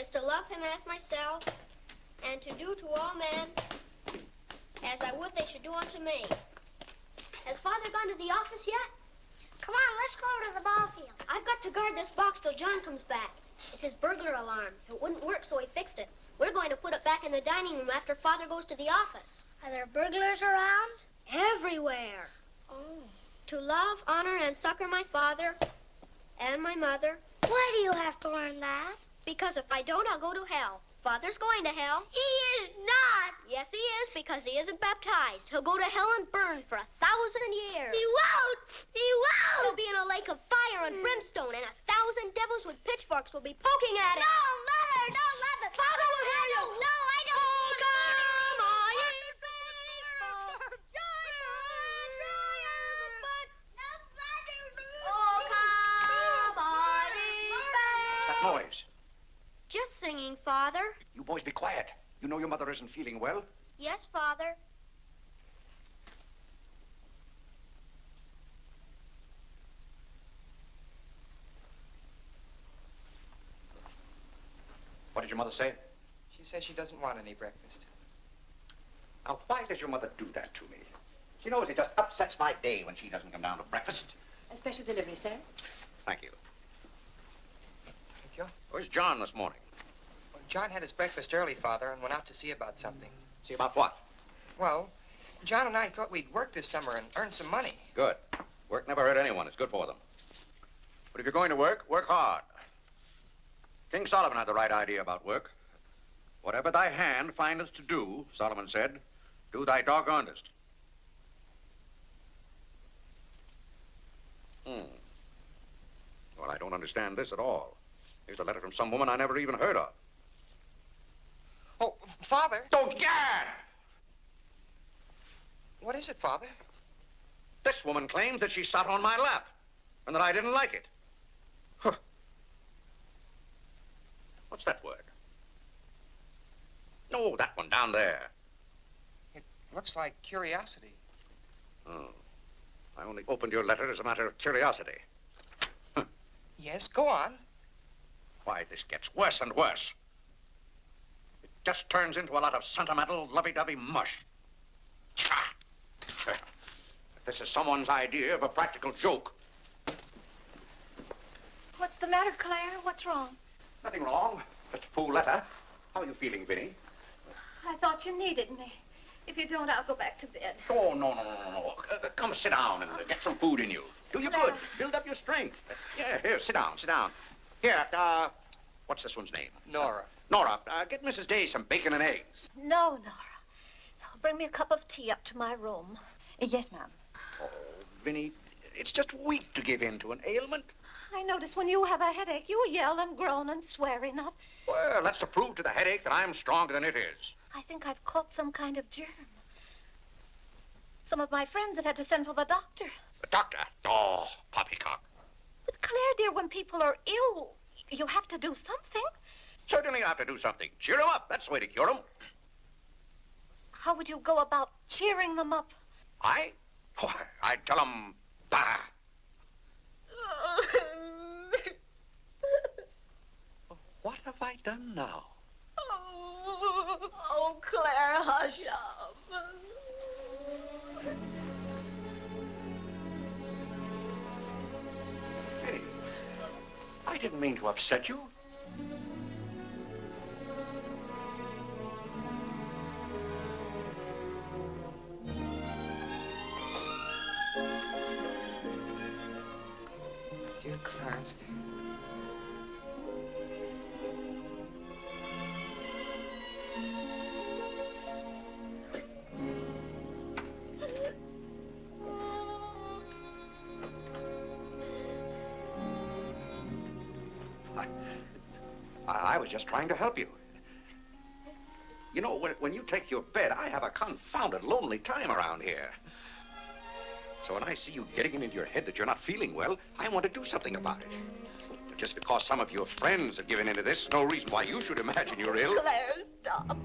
Speaker 7: is to love him as myself and to do to all men as I would they should do unto me. Has Father gone to the office yet?
Speaker 9: Come on, let's go to the ball field.
Speaker 7: I've got to guard this box till John comes back. It's his burglar alarm. It wouldn't work, so he fixed it. We're going to put it back in the dining room after Father goes to the office.
Speaker 9: Are there burglars around?
Speaker 7: Everywhere. Oh. To love, honor, and succor my father and my mother.
Speaker 9: Why do you have to learn that?
Speaker 7: Because if I don't, I'll go to hell. Father's going to hell.
Speaker 9: He is not.
Speaker 7: Yes, he is, because he isn't baptized. He'll go to hell and burn for 1,000 years.
Speaker 9: He won't. He won't.
Speaker 7: He'll be in a lake of fire and brimstone, and 1,000 devils with pitchforks will be poking at him.
Speaker 9: No, Mother, don't let me.
Speaker 7: Father will hear you.
Speaker 9: No, I don't.
Speaker 7: Oh, come on, you
Speaker 1: That noise.
Speaker 7: Just singing, Father.
Speaker 1: You boys be quiet. You know your mother isn't feeling well.
Speaker 7: Yes, Father.
Speaker 1: What did your mother say?
Speaker 3: She says she doesn't want any breakfast.
Speaker 1: Now, why does your mother do that to me? She knows it just upsets my day when she doesn't come down to breakfast.
Speaker 5: A special delivery, sir.
Speaker 1: Thank you.
Speaker 3: Thank you.
Speaker 1: Where's John this morning?
Speaker 3: Well, John had his breakfast early, Father, and went out to see about something.
Speaker 1: See about what?
Speaker 3: Well, John and I thought we'd work this summer and earn some money.
Speaker 1: Good. Work never hurt anyone. It's good for them. But if you're going to work, work hard. King Solomon had the right idea about work. Whatever thy hand findeth to do, Solomon said, do thy doggonedest. Well, I don't understand this at all. Here's a letter from some woman I never even heard of.
Speaker 3: Oh, Father.
Speaker 1: Oh, Gad!
Speaker 3: What is it, Father?
Speaker 1: This woman claims that she sat on my lap and that I didn't like it. Huh. What's that word? No, that one down there.
Speaker 3: It looks like curiosity.
Speaker 1: Oh. I only opened your letter as a matter of curiosity.
Speaker 3: Yes, go on.
Speaker 1: Why, this gets worse and worse. It just turns into a lot of sentimental, lovey-dovey mush. Tcha! If this is someone's idea of a practical joke.
Speaker 5: What's the matter, Claire? What's wrong?
Speaker 1: Nothing wrong. Just a fool letter. How are you feeling, Vinnie?
Speaker 5: I thought you needed me. If you don't, I'll go back to bed.
Speaker 1: Oh, no. Come sit down and get some food in you. Do you good. Build up your strength. Yeah, here, sit down. Here, what's this one's name?
Speaker 3: Nora.
Speaker 1: Nora, get Mrs. Day some bacon and eggs.
Speaker 5: No, Nora. No, bring me a cup of tea up to my room. Yes, ma'am.
Speaker 1: Oh, Vinnie, it's just weak to give in to an ailment.
Speaker 5: I notice when you have a headache, you yell and groan and swear enough.
Speaker 1: Well, that's to prove to the headache that I'm stronger than it is.
Speaker 5: I think I've caught some kind of germ. Some of my friends have had to send for the doctor.
Speaker 1: The doctor? Oh, poppycock.
Speaker 5: But Claire, dear, when people are ill, you have to do something.
Speaker 1: Certainly I have to do something. Cheer them up. That's the way to cure them.
Speaker 5: How would you go about cheering them up?
Speaker 1: I? Oh, I'd tell them, bah. What have I done now?
Speaker 9: Oh, Claire, hush up.
Speaker 1: Hey, I didn't mean to upset you.
Speaker 3: Dear Clarence.
Speaker 1: I was just trying to help you. You know, when you take your bed, I have a confounded lonely time around here. So when I see you getting it into your head that you're not feeling well, I want to do something about it. But just because some of your friends have given into this, no reason why you should imagine you're ill.
Speaker 9: Claire, stop.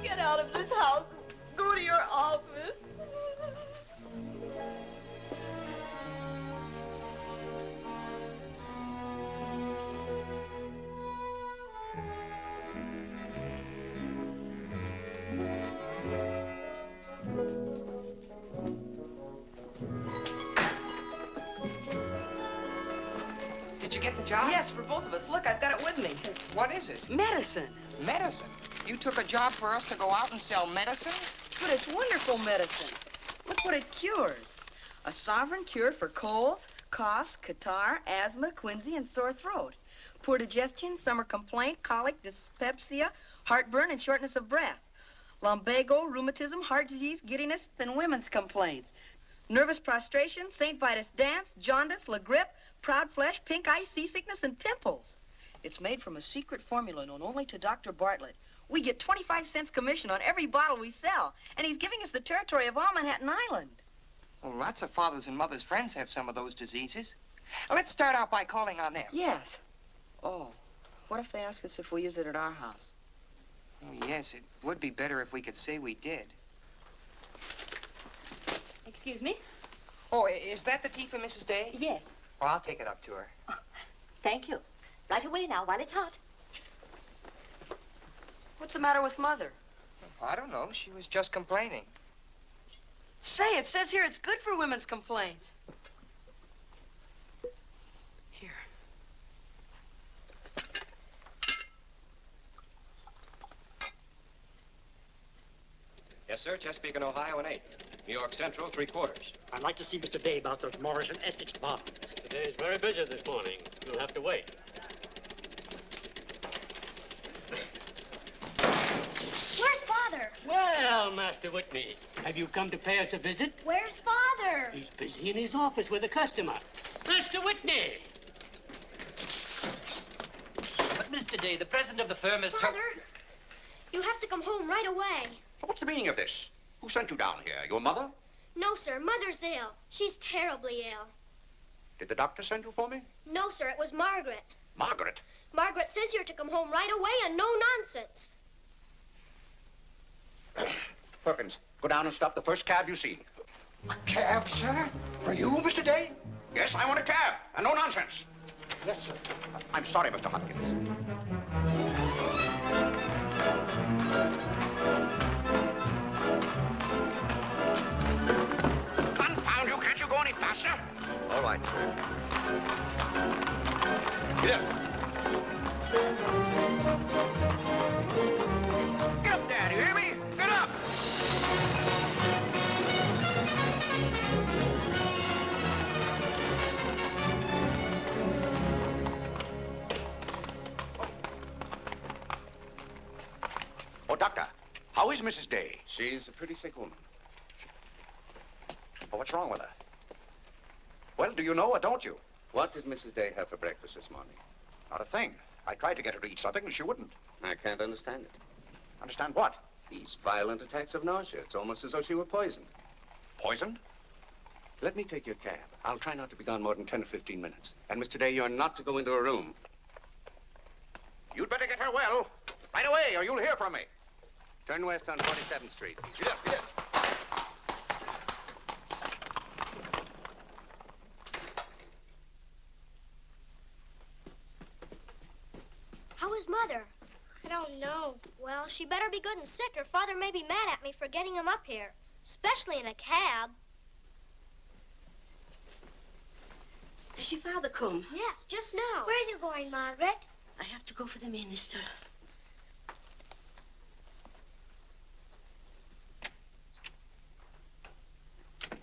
Speaker 9: Get out of this house and go to your office.
Speaker 3: Did you get the job?
Speaker 6: Yes, for both of us. Look, I've got it with me.
Speaker 3: What is it?
Speaker 6: Medicine.
Speaker 3: Medicine? You took a job for us to go out and sell medicine?
Speaker 6: But it's wonderful medicine. Look what it cures. A sovereign cure for colds, coughs, catarrh, asthma, quinsy, and sore throat. Poor digestion, summer complaint, colic, dyspepsia, heartburn, and shortness of breath. Lumbago, rheumatism, heart disease, giddiness, and women's complaints. Nervous prostration, St. Vitus dance, jaundice, la grippe, proud flesh, pink eye, seasickness, and pimples. It's made from a secret formula known only to Dr. Bartlett. We get 25 cents commission on every bottle we sell, and he's giving us the territory of all Manhattan Island.
Speaker 3: Well, lots of fathers and mothers' friends have some of those diseases. Let's start out by calling on them.
Speaker 6: Yes. Oh, what if they ask us if we use it at our house?
Speaker 3: Oh, yes, it would be better if we could say we did.
Speaker 5: Excuse me?
Speaker 3: Oh, is that the tea for Mrs. Day?
Speaker 5: Yes.
Speaker 3: Well, I'll take it up to her.
Speaker 5: Oh, thank you. Right away now, while it's hot.
Speaker 6: What's the matter with Mother?
Speaker 3: I don't know. She was just complaining.
Speaker 6: Say, it says here it's good for women's complaints. Here.
Speaker 8: Yes, sir. Chesapeake and Ohio and 8. New York Central, 3/4.
Speaker 12: I'd like to see Mr. Day about those Morris and Essex apartments.
Speaker 13: Today's very busy this morning. You'll have to wait.
Speaker 7: Where's Father?
Speaker 13: Well, Master Whitney, have you come to pay us a visit?
Speaker 7: Where's Father?
Speaker 13: He's busy in his office with a customer. Master Whitney!
Speaker 12: But, Mr. Day, the president of the firm is...
Speaker 7: Father, you have to come home right away.
Speaker 1: What's the meaning of this? Who sent you down here? Your mother?
Speaker 7: No, sir. Mother's ill. She's terribly ill.
Speaker 1: Did the doctor send you for me?
Speaker 7: No, sir. It was Margaret.
Speaker 1: Margaret?
Speaker 7: Margaret says you're to come home right away and no nonsense.
Speaker 1: Perkins, go down and stop the first cab you see.
Speaker 4: A cab, sir? For you, Mr. Day?
Speaker 1: Yes, I want a cab, and no nonsense.
Speaker 4: Yes, sir.
Speaker 1: I'm sorry, Mr. Hopkins. Confound you, can't you go any faster?
Speaker 4: All right.
Speaker 1: Get up. Get up there, do you hear me? Get up! Oh, Doctor, how is Mrs. Day?
Speaker 4: She's a pretty sick woman.
Speaker 1: Oh, what's wrong with her? Well, do you know or don't you?
Speaker 4: What did Mrs. Day have for breakfast this morning?
Speaker 1: Not a thing. I tried to get her to eat something, and she wouldn't.
Speaker 4: I can't understand it.
Speaker 1: Understand what?
Speaker 4: These violent attacks of nausea. It's almost as though she were poisoned.
Speaker 1: Poisoned?
Speaker 4: Let me take your cab. I'll try not to be gone more than 10 or 15 minutes. And, Mr. Day, you're not to go into a room.
Speaker 1: You'd better get her well. Right away, or you'll hear from me.
Speaker 4: Turn west on 47th Street.
Speaker 1: Get up, get up.
Speaker 7: How is Mother? I don't know. Well, she better be good and sick, or Father may be mad at me for getting him up here, especially in a cab.
Speaker 2: Has your father come?
Speaker 7: Yes, just now.
Speaker 9: Where are you going, Margaret?
Speaker 2: I have to go for the minister.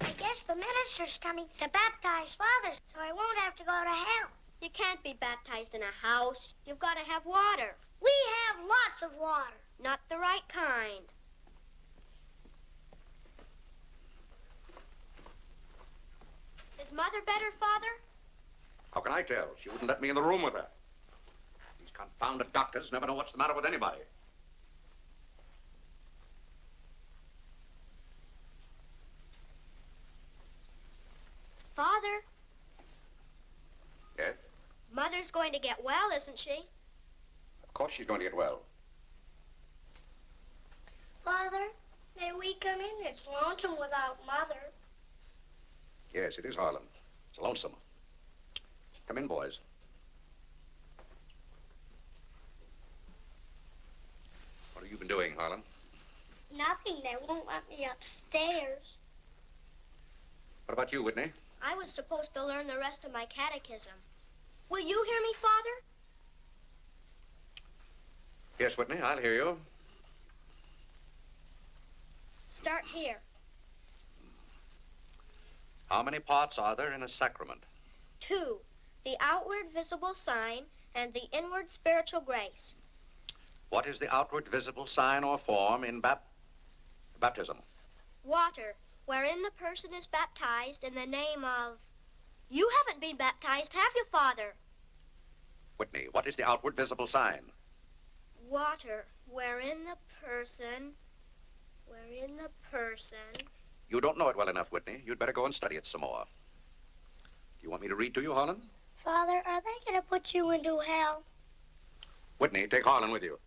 Speaker 9: I guess the minister's coming to baptize Father, so I won't have to go to hell.
Speaker 7: You can't be baptized in a house. You've got to have water.
Speaker 9: We have lots of water.
Speaker 7: Not the right kind. Is Mother better, Father?
Speaker 1: How can I tell? She wouldn't let me in the room with her. These confounded doctors never know what's the matter with anybody.
Speaker 7: Father,
Speaker 1: Yes?
Speaker 7: Mother's going to get well, isn't she?
Speaker 1: Of course she's going to get well.
Speaker 9: Father, may we come in? It's lonesome without Mother.
Speaker 1: Yes, it is, Harlan. It's lonesome. Come in, boys. What have you been doing, Harlan?
Speaker 9: Nothing. They won't let me upstairs.
Speaker 1: What about you, Whitney?
Speaker 7: I was supposed to learn the rest of my catechism. Will you hear me, Father?
Speaker 1: Yes, Whitney, I'll hear you.
Speaker 7: Start here.
Speaker 1: How many parts are there in a sacrament?
Speaker 7: 2, the outward visible sign and the inward spiritual grace.
Speaker 1: What is the outward visible sign or form in baptism?
Speaker 7: Water, wherein the person is baptized in the name of... You haven't been baptized, have you, Father?
Speaker 1: Whitney, what is the outward visible sign?
Speaker 7: Water, wherein the person...
Speaker 1: You don't know it well enough, Whitney. You'd better go and study it some more. Do you want me to read to you, Harlan?
Speaker 9: Father, are they going to put you into hell?
Speaker 1: Whitney, take Harlan with you.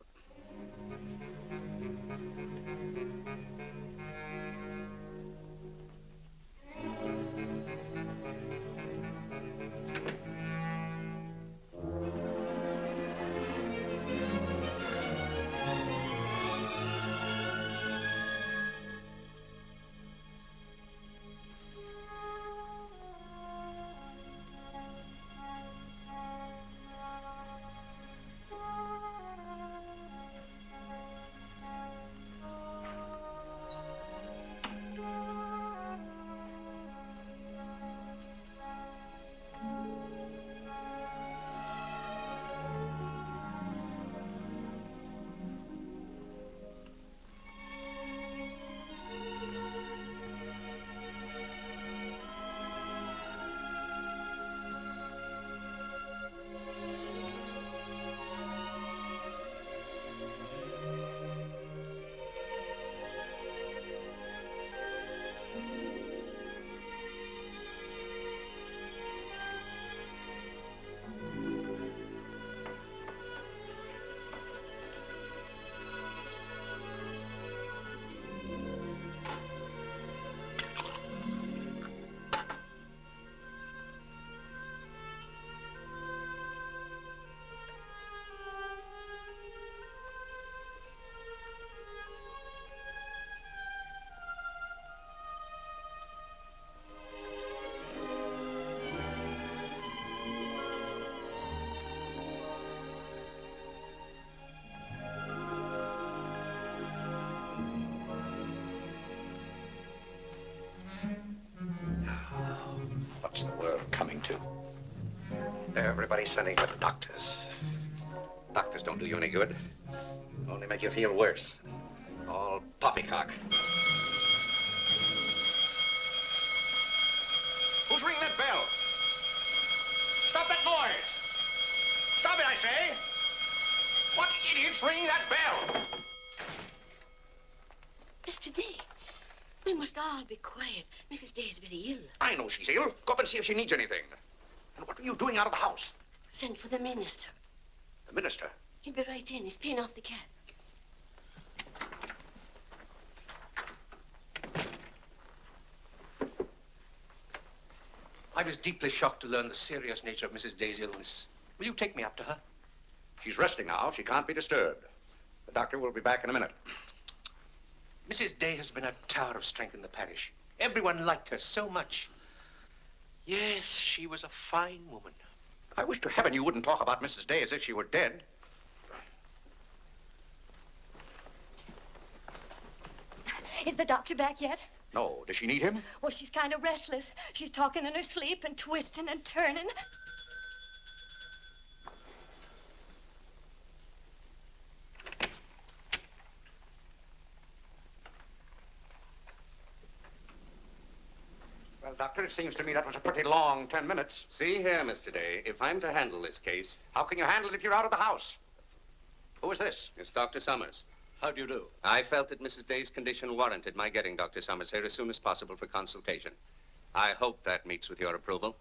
Speaker 1: What's the world coming to? Everybody's sending for the doctors. Doctors don't do you any good. Only make you feel worse. All poppycock. Who's ringing that bell? Stop that noise! Stop it, I say! What idiot's ringing that bell?
Speaker 2: Mr. Day, we must all be quiet. Mrs. Day is very ill.
Speaker 1: I know she's ill. Go up and see if she needs anything. And what are you doing out of the house?
Speaker 2: Send for the minister.
Speaker 1: The minister?
Speaker 2: He'll be right in. He's paying off the cab.
Speaker 10: I was deeply shocked to learn the serious nature of Mrs. Day's illness. Will you take me up to her?
Speaker 1: She's resting now. She can't be disturbed. The doctor will be back in a minute.
Speaker 10: Mrs. Day has been a tower of strength in the parish. Everyone liked her so much. Yes, she was a fine woman.
Speaker 1: I wish to heaven you wouldn't talk about Mrs. Day as if she were dead.
Speaker 5: Is the doctor back yet?
Speaker 1: No. Does she need him?
Speaker 5: Well, she's kind of restless. She's talking in her sleep and twisting and turning.
Speaker 1: Well, Doctor, it seems to me that was a pretty long 10 minutes.
Speaker 14: See here, Mr. Day, if I'm to handle this case...
Speaker 1: How can you handle it if you're out of the house? Who is this?
Speaker 14: It's Dr. Summers.
Speaker 8: How do you do?
Speaker 14: I felt that Mrs. Day's condition warranted my getting Dr. Summers here as soon as possible for consultation. I hope that meets with your approval.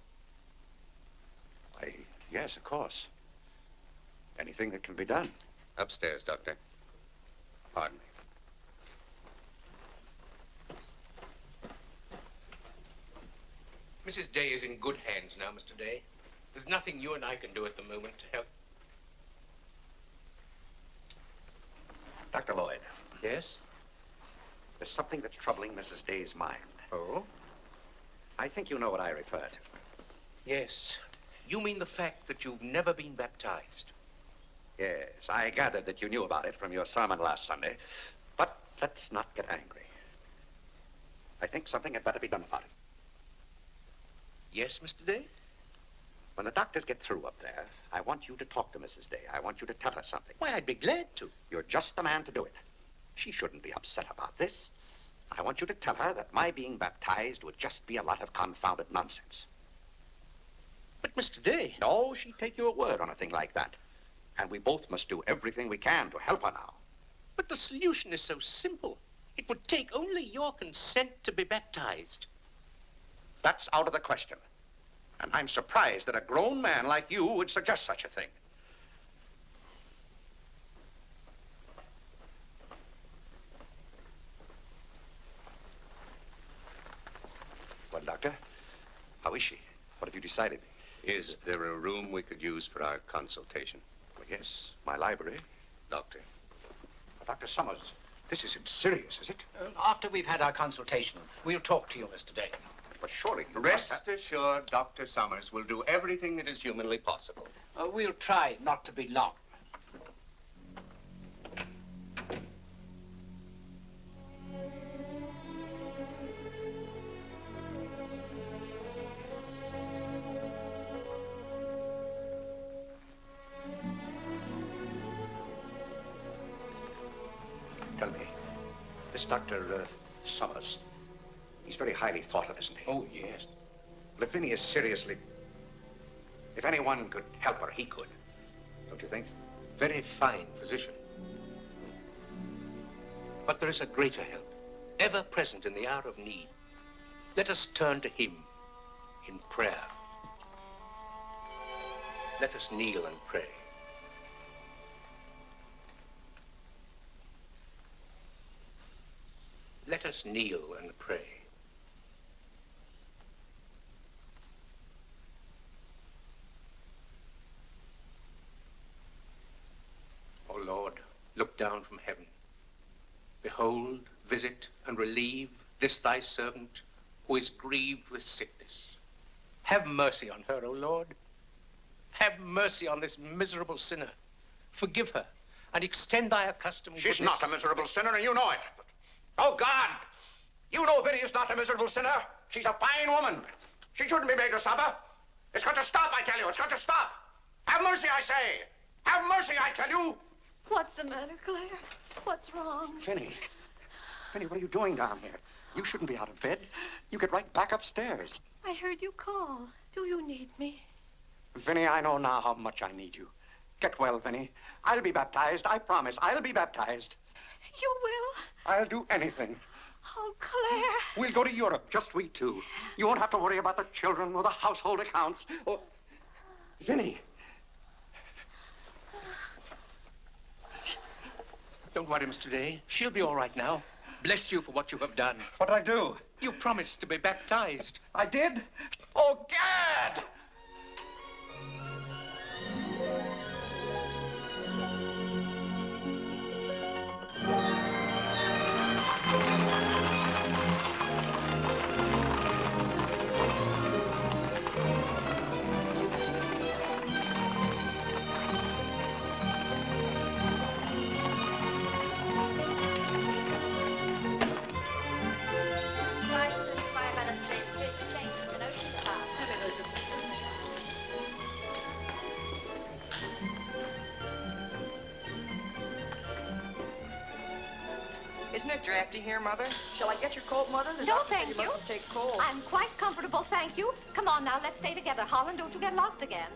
Speaker 1: Why, yes, of course. Anything that can be done.
Speaker 14: Upstairs, Doctor. Pardon me.
Speaker 10: Mrs. Day is in good hands now, Mr. Day. There's nothing you and I can do at the moment to help.
Speaker 1: Dr. Lloyd.
Speaker 10: Yes?
Speaker 1: There's something that's troubling Mrs. Day's mind.
Speaker 10: Oh?
Speaker 1: I think you know what I refer to.
Speaker 10: Yes. You mean the fact that you've never been baptized?
Speaker 1: Yes, I gathered that you knew about it from your sermon last Sunday. But let's not get angry. I think something had better be done about it.
Speaker 10: Yes, Mr. Day?
Speaker 1: When the doctors get through up there, I want you to talk to Mrs. Day. I want you to tell her something.
Speaker 10: Why, I'd be glad to.
Speaker 1: You're just the man to do it. She shouldn't be upset about this. I want you to tell her that my being baptized would just be a lot of confounded nonsense.
Speaker 10: But, Mr. Day...
Speaker 1: No, she'd take your word on a thing like that. And we both must do everything we can to help her now.
Speaker 10: But the solution is so simple. It would take only your consent to be baptized.
Speaker 1: That's out of the question. And I'm surprised that a grown man like you would suggest such a thing. Well, Doctor, how is she? What have you decided?
Speaker 14: Is there a room we could use for our consultation?
Speaker 1: Well, yes, my library.
Speaker 14: Doctor.
Speaker 1: Well, Dr. Summers, this isn't serious, is it?
Speaker 8: After we've had our consultation, we'll talk to you, Mr. Day.
Speaker 1: But surely you
Speaker 14: Rest assured, Dr. Summers will do everything that is humanly possible.
Speaker 8: We'll try not to be long.
Speaker 1: Tell me, this Dr. Summers, he's very highly thought of, isn't he?
Speaker 10: Oh, yes.
Speaker 1: But if Vinnie is seriously... If anyone could help her, he could. Don't you think?
Speaker 10: Very fine physician. But there is a greater help, ever present in the hour of need. Let us turn to him in prayer. Let us kneel and pray. Let us kneel and pray. O Lord, look down from heaven. Behold, visit, and relieve this thy servant who is grieved with sickness. Have mercy on her, O Lord. Have mercy on this miserable sinner. Forgive her, and extend thy accustomed
Speaker 1: She's
Speaker 10: goodness.
Speaker 1: not a miserable sinner, and you know it. Oh, God! You know Vinnie is not a miserable sinner. She's a fine woman. She shouldn't be made to suffer. It's got to stop, I tell you. It's got to stop. Have mercy, I say. Have mercy, I tell you.
Speaker 5: What's the matter, Claire? What's wrong?
Speaker 1: Vinnie. Vinnie, what are you doing down here? You shouldn't be out of bed. You get right back upstairs.
Speaker 5: I heard you call. Do you need me?
Speaker 1: Vinnie, I know now how much I need you. Get well, Vinnie. I'll be baptized. I promise. I'll be baptized.
Speaker 5: You will?
Speaker 1: I'll do anything.
Speaker 5: Oh, Claire.
Speaker 1: We'll go to Europe, just we two. You won't have to worry about the children or the household accounts. Or... Vinnie.
Speaker 10: Don't worry, Mr. Day. She'll be all right now. Bless you for what you have done.
Speaker 1: What'd I do?
Speaker 10: You promised to be baptized.
Speaker 1: I did? Oh, Gad!
Speaker 3: Isn't it drafty here, Mother?
Speaker 6: Shall I get your coat, Mother? The
Speaker 5: No,
Speaker 6: doctor said
Speaker 5: thank
Speaker 6: you
Speaker 5: you.
Speaker 6: mustn't take cold.
Speaker 5: I'm quite comfortable, thank you. Come on now, let's stay together. Holland, don't you get lost again.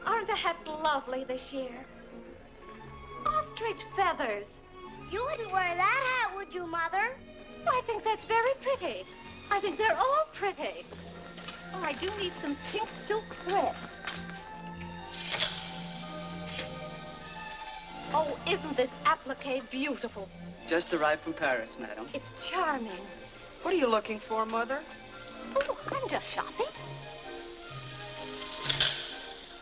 Speaker 5: Aren't the hats lovely this year? Ostrich feathers.
Speaker 7: You wouldn't wear that hat, would you, Mother?
Speaker 5: I think that's very pretty. I think they're all pretty. Oh, I do need some pink silk thread. Oh, isn't this applique beautiful?
Speaker 15: Just arrived from Paris, madam.
Speaker 5: It's charming.
Speaker 6: What are you looking for, Mother?
Speaker 5: Oh, I'm just shopping.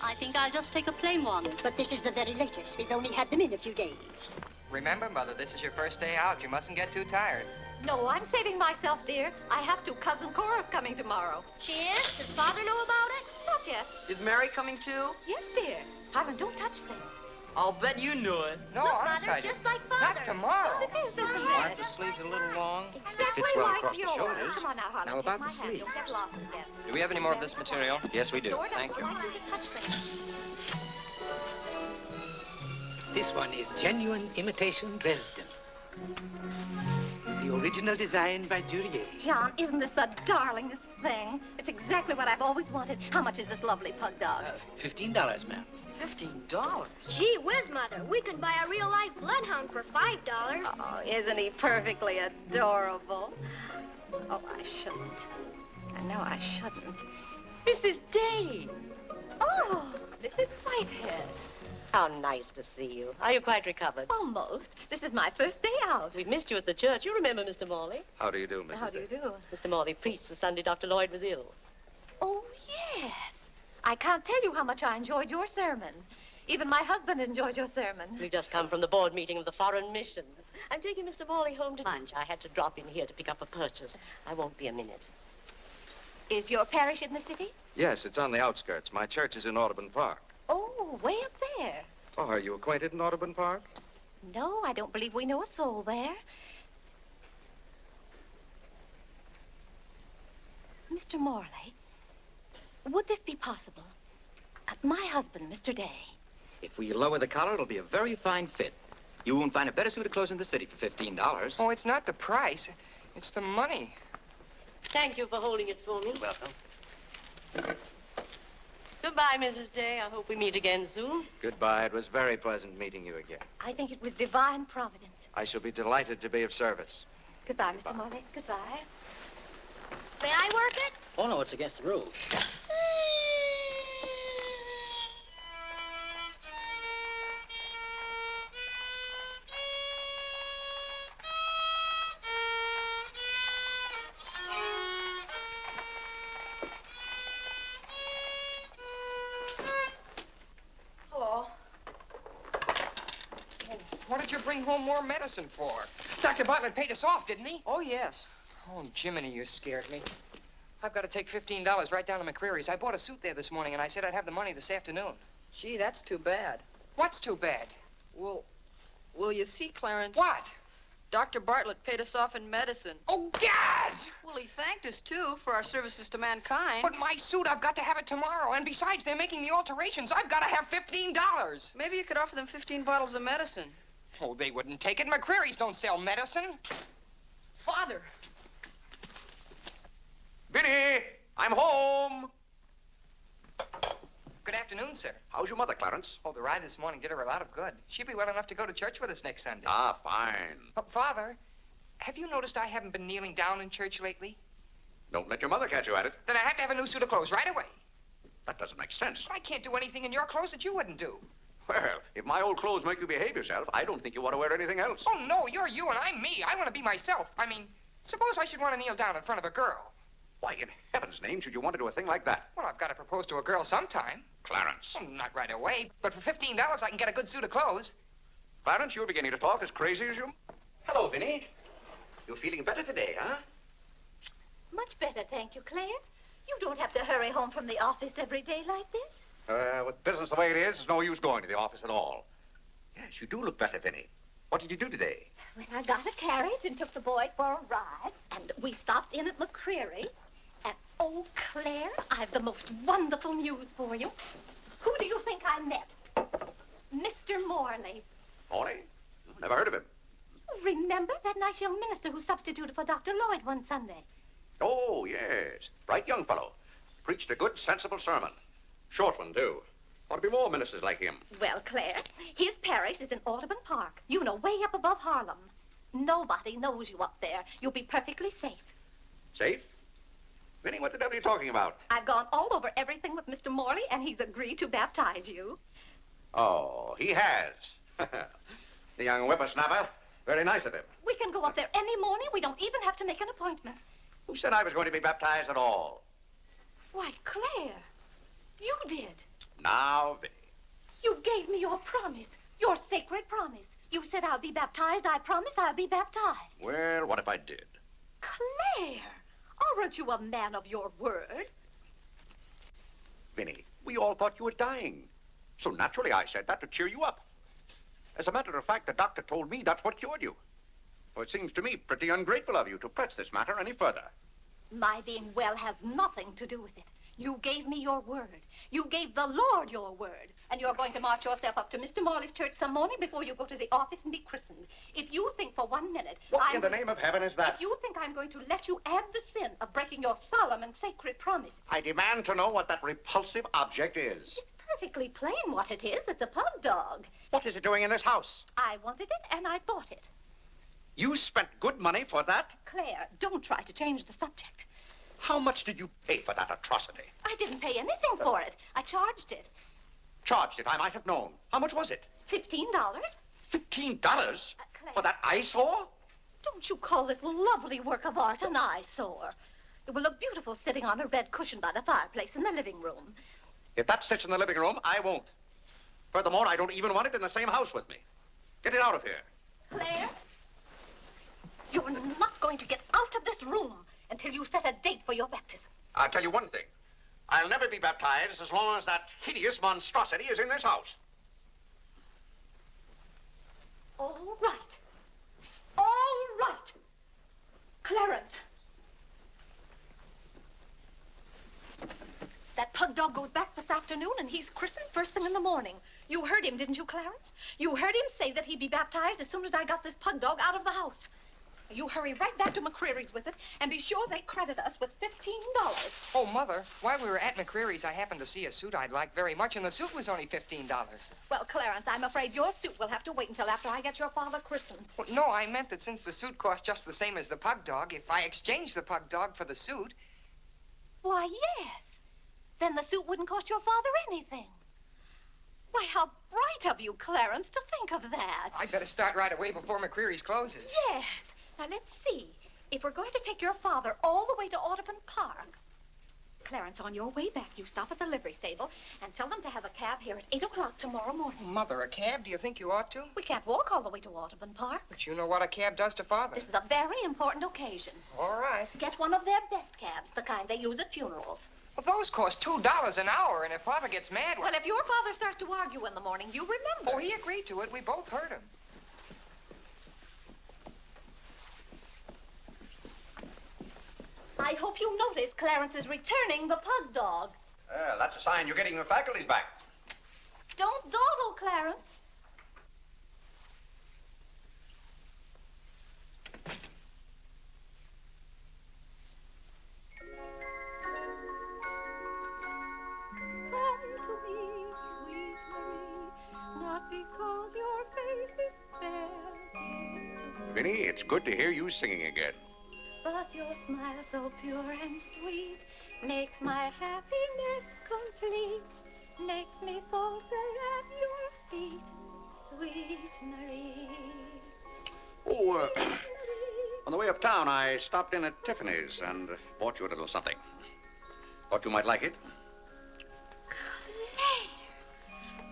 Speaker 16: I think I'll just take a plain one. But this is the very latest. We've only had them in a few days.
Speaker 3: Remember, Mother, this is your first day out. You mustn't get too tired.
Speaker 5: No, I'm saving myself, dear. I have to. Cousin Cora's coming tomorrow.
Speaker 7: She is? Does Father know about it?
Speaker 5: Not yet.
Speaker 6: Is Mary coming too?
Speaker 5: Yes, dear. Harlan, don't touch things.
Speaker 6: I'll bet you knew it.
Speaker 3: No,
Speaker 7: Look,
Speaker 3: I'm
Speaker 7: Mother,
Speaker 3: excited.
Speaker 7: just like Father.
Speaker 3: Not tomorrow.
Speaker 5: Yes, it is, isn't
Speaker 3: Aren't
Speaker 5: it?
Speaker 3: the sleeves a little long?
Speaker 5: Exactly
Speaker 4: Fits well
Speaker 5: like
Speaker 4: across the
Speaker 5: yours.
Speaker 4: shoulders.
Speaker 5: Come on now, Harlan.
Speaker 8: Now,
Speaker 5: take
Speaker 8: about
Speaker 5: my
Speaker 8: the
Speaker 5: hand.
Speaker 8: sleeves.
Speaker 5: Don't get lost again.
Speaker 8: Do we have any more of this material? Yes, we do.
Speaker 5: Dora
Speaker 8: Thank you.
Speaker 5: doesn't like you to touch things.
Speaker 10: This one is genuine imitation Dresden. The original design by Duryea.
Speaker 5: John, isn't this the darlingest thing? It's exactly what I've always wanted. How much is this lovely pug dog?
Speaker 10: $15, ma'am.
Speaker 6: $15?
Speaker 7: Gee whiz, Mother. We could buy a real-life bloodhound for $5.
Speaker 5: Oh, isn't he perfectly adorable? Oh, I shouldn't. I know I shouldn't.
Speaker 17: Mrs. Day.
Speaker 5: Oh, Mrs. Whitehead.
Speaker 17: How nice to see you. Are you quite recovered?
Speaker 5: Almost. This is my first day out.
Speaker 17: We've missed you at the church. You remember Mr. Morley?
Speaker 14: How do you do, Mrs.
Speaker 5: How do you do?
Speaker 17: Mr. Morley preached the Sunday Dr. Lloyd was ill.
Speaker 5: Oh, yes. I can't tell you how much I enjoyed your sermon. Even my husband enjoyed your sermon.
Speaker 17: We've just come from the board meeting of the Foreign Missions. I'm taking Mr. Morley home to lunch. I had to drop in here to pick up a purchase. I won't be a minute.
Speaker 5: Is your parish in the city?
Speaker 14: Yes, it's on the outskirts. My church is in Audubon Park.
Speaker 5: Oh, way up there.
Speaker 14: Oh, are you acquainted in Audubon Park?
Speaker 5: No, I don't believe we know a soul there. Mr. Morley, would this be possible? My husband, Mr. Day.
Speaker 8: If we lower the collar, it'll be a very fine fit. You won't find a better suit of clothes in the city for $15.
Speaker 3: Oh, it's not the price. It's the money.
Speaker 17: Thank you for holding it for me.
Speaker 8: Welcome.
Speaker 17: Goodbye, Mrs. Day. I hope we meet again soon.
Speaker 14: Goodbye. It was very pleasant meeting you again.
Speaker 5: I think it was divine providence.
Speaker 14: I shall be delighted to be of service.
Speaker 5: Goodbye, Mr. Morley. Goodbye.
Speaker 7: May I work it?
Speaker 12: Oh, no, it's against the rules.
Speaker 6: Hello.
Speaker 3: What did you bring home more medicine for? Dr. Bartlett paid us off, didn't he?
Speaker 6: Oh, yes.
Speaker 3: Oh, Jiminy, you scared me. I've got to take $15 right down to McCreary's. I bought a suit there this morning, and I said I'd have the money this afternoon.
Speaker 6: Gee, that's too bad.
Speaker 3: What's too bad?
Speaker 6: Well, you see, Clarence...
Speaker 3: What?
Speaker 6: Dr. Bartlett paid us off in medicine.
Speaker 3: Oh, God!
Speaker 6: Well, he thanked us, too, for our services to mankind.
Speaker 3: But my suit, I've got to have it tomorrow. And besides, they're making the alterations. I've got to have $15.
Speaker 6: Maybe you could offer them 15 bottles of medicine.
Speaker 3: Oh, they wouldn't take it. McCreary's don't sell medicine.
Speaker 6: Father!
Speaker 1: Vinnie, I'm home.
Speaker 3: Good afternoon, sir.
Speaker 1: How's your mother, Clarence?
Speaker 3: Oh, the ride this morning did her a lot of good. She'll be well enough to go to church with us next Sunday.
Speaker 1: Ah, fine.
Speaker 3: But, Father, have you noticed I haven't been kneeling down in church lately?
Speaker 1: Don't let your mother catch you at it.
Speaker 3: Then I have to have a new suit of clothes right away.
Speaker 1: That doesn't make sense.
Speaker 3: I can't do anything in your clothes that you wouldn't do.
Speaker 1: Well, if my old clothes make you behave yourself, I don't think you ought to wear anything else.
Speaker 3: Oh, no, you're you and I'm me. I want to be myself. I mean, suppose I should want to kneel down in front of a girl.
Speaker 1: Why, in heaven's name, should you want to do a thing like that?
Speaker 3: Well, I've got to propose to a girl sometime.
Speaker 1: Clarence.
Speaker 3: Well, not right away, but for $15 I can get a good suit of clothes.
Speaker 1: Clarence, you're beginning to talk as crazy as you... Hello, Vinnie. You're feeling better today, huh?
Speaker 5: Much better, thank you, Claire. You don't have to hurry home from the office every day like this.
Speaker 1: With business the way it is, there's no use going to the office at all. Yes, you do look better, Vinnie. What did you do today?
Speaker 5: Well, I got a carriage and took the boys for a ride, and we stopped in at McCreary's. And, oh, Claire, I've the most wonderful news for you. Who do you think I met? Mr. Morley.
Speaker 1: Morley? Never heard of him.
Speaker 5: Remember that nice young minister who substituted for Dr. Lloyd one Sunday?
Speaker 1: Oh, yes. Bright young fellow. Preached a good, sensible sermon. Short one, too. Ought to be more ministers like him.
Speaker 5: Well, Claire, his parish is in Audubon Park. You know, way up above Harlem. Nobody knows you up there. You'll be perfectly safe.
Speaker 1: Safe? Vinnie, what the devil are you talking about?
Speaker 5: I've gone all over everything with Mr. Morley, and he's agreed to baptize you.
Speaker 1: Oh, he has. The young whippersnapper. Very nice of him.
Speaker 5: We can go up there any morning. We don't even have to make an appointment.
Speaker 1: Who said I was going to be baptized at all?
Speaker 5: Why, Claire, you did.
Speaker 1: Now, Vinnie.
Speaker 5: You gave me your promise, your sacred promise. You said I'll be baptized. I promise I'll be baptized.
Speaker 1: Well, what if I did?
Speaker 5: Claire, aren't you a man of your word?
Speaker 1: Vinnie, we all thought you were dying. So naturally I said that to cheer you up. As a matter of fact, the doctor told me that's what cured you. Well, it seems to me pretty ungrateful of you to press this matter any further.
Speaker 5: My being well has nothing to do with it. You gave me your word. You gave the Lord your word. And you're going to march yourself up to Mr. Morley's church some morning before you go to the office and be christened. If you think for 1 minute...
Speaker 1: What in the name of heaven is that?
Speaker 5: If you think I'm going to let you add the sin of breaking your solemn and sacred promise...
Speaker 1: I demand to know what that repulsive object is.
Speaker 5: It's perfectly plain what it is. It's a pug dog.
Speaker 1: What is it doing in this house?
Speaker 5: I wanted it, and I bought it.
Speaker 1: You spent good money for that?
Speaker 5: Claire, don't try to change the subject.
Speaker 1: How much did you pay for that atrocity?
Speaker 5: I didn't pay anything for it. I charged it.
Speaker 1: Charged it? I might have known. How much was it?
Speaker 5: $15.
Speaker 1: $15? For that eyesore?
Speaker 5: Don't you call this lovely work of art an eyesore? It will look beautiful sitting on a red cushion by the fireplace in the living room.
Speaker 1: If that sits in the living room, I won't. Furthermore, I don't even want it in the same house with me. Get it out of here.
Speaker 5: Claire, you're not going to get out of this room until you set a date for your baptism.
Speaker 1: I'll tell you one thing. I'll never be baptized as long as that hideous monstrosity is in this house.
Speaker 5: All right. All right. Clarence. That pug dog goes back this afternoon, and he's christened first thing in the morning. You heard him, didn't you, Clarence? You heard him say that he'd be baptized as soon as I got this pug dog out of the house. You hurry right back to McCreary's with it, and be sure they credit us with $15.
Speaker 3: Oh, Mother, while we were at McCreary's, I happened to see a suit I'd like very much, and the suit was only $15.
Speaker 5: Well, Clarence, I'm afraid your suit will have to wait until after I get your father christened.
Speaker 3: Well, no, I meant that since the suit cost just the same as the pug dog, if I exchanged the pug dog for the suit...
Speaker 5: Why, yes. Then the suit wouldn't cost your father anything. Why, how bright of you, Clarence, to think of that.
Speaker 3: I'd better start right away before McCreary's closes.
Speaker 5: Yes. Now, let's see. If we're going to take your father all the way to Audubon Park... Clarence, on your way back, you stop at the livery stable and tell them to have a cab here at 8 o'clock tomorrow morning.
Speaker 3: Mother, a cab? Do you think you ought to?
Speaker 5: We can't walk all the way to Audubon Park.
Speaker 3: But you know what a cab does to Father.
Speaker 5: This is a very important occasion.
Speaker 3: All right.
Speaker 5: Get one of their best cabs, the kind they use at funerals.
Speaker 3: Well, those cost $2 an hour, and if Father gets mad...
Speaker 5: Well, if your father starts to argue in the morning, you remember.
Speaker 3: Oh, he agreed to it. We both heard him.
Speaker 5: I hope you notice Clarence is returning the pug dog.
Speaker 1: Well, that's a sign you're getting your faculties back.
Speaker 5: Don't dawdle, Clarence. Come to me, sweet Marie, not because your face is fair, dear to see.
Speaker 1: Vinnie, it's good to hear you singing again.
Speaker 5: But your smile so pure and sweet makes my happiness complete, makes me falter at your feet, sweet Marie.
Speaker 1: Oh, on the way uptown, I stopped in at Tiffany's and bought you a little something. Thought you might like it.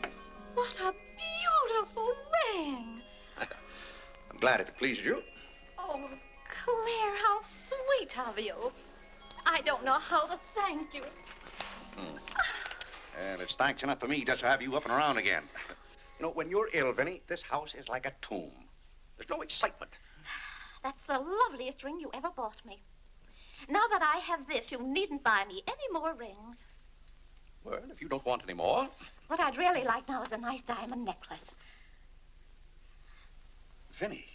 Speaker 5: Claire, what a beautiful ring.
Speaker 1: I'm glad if it pleases you.
Speaker 5: Oh, Claire, how sweet of you. I don't know how to thank you.
Speaker 1: Well, it's thanks enough for me just to have you up and around again. You know, when you're ill, Vinnie, this house is like a tomb. There's no excitement.
Speaker 5: That's the loveliest ring you ever bought me. Now that I have this, you needn't buy me any more rings.
Speaker 1: Well, if you don't want any more...
Speaker 5: What I'd really like now is a nice diamond necklace.
Speaker 1: Vinnie,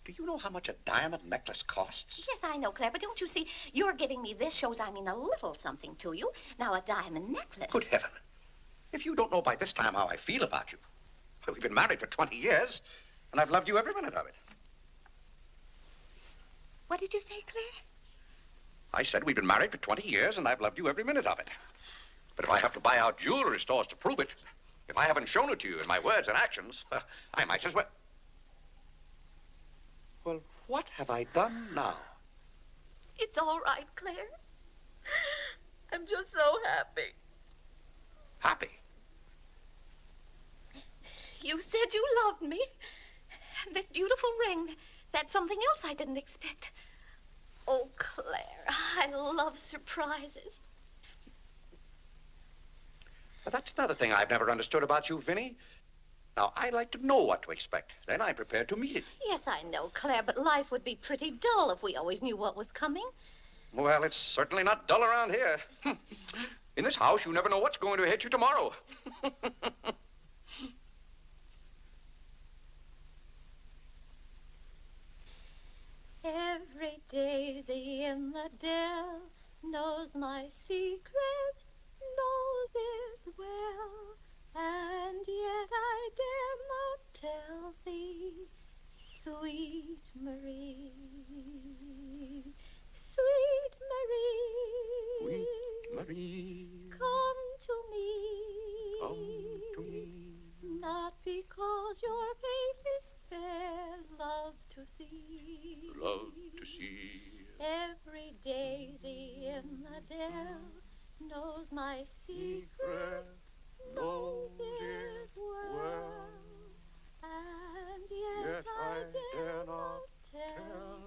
Speaker 1: Do you know how much a diamond necklace costs?
Speaker 5: Yes, I know, Claire, but don't you see, you're giving me this shows I mean a little something to you. Now, a diamond necklace.
Speaker 1: Good heaven. If you don't know by this time how I feel about you. Well, we've been married for 20 years, and I've loved you every minute of it.
Speaker 5: What did you say, Claire?
Speaker 1: I said we've been married for 20 years, and I've loved you every minute of it. But if I have to buy out jewelry stores to prove it, if I haven't shown it to you in my words and actions, I might as well... Well, what have I done now?
Speaker 5: It's all right, Claire. I'm just so happy.
Speaker 1: Happy?
Speaker 5: You said you loved me. And this beautiful ring, that's something else I didn't expect. Oh, Claire, I love surprises.
Speaker 1: But that's another thing I've never understood about you, Vinnie. Now, I like to know what to expect. Then I'm prepared to meet it.
Speaker 5: Yes, I know, Claire, but life would be pretty dull if we always knew what was coming.
Speaker 1: Well, it's certainly not dull around here. In this house, you never know what's going to hit you tomorrow.
Speaker 5: Every daisy in the dell knows my secret, knows it well, and yet I dare not tell thee, sweet Marie, sweet Marie,
Speaker 11: Sweet Marie,
Speaker 5: come to me,
Speaker 11: come to me.
Speaker 5: not because your face is fair, love to see.
Speaker 11: Love to see.
Speaker 5: Every daisy in the dell knows my secret, knows it well, and yet I dare not tell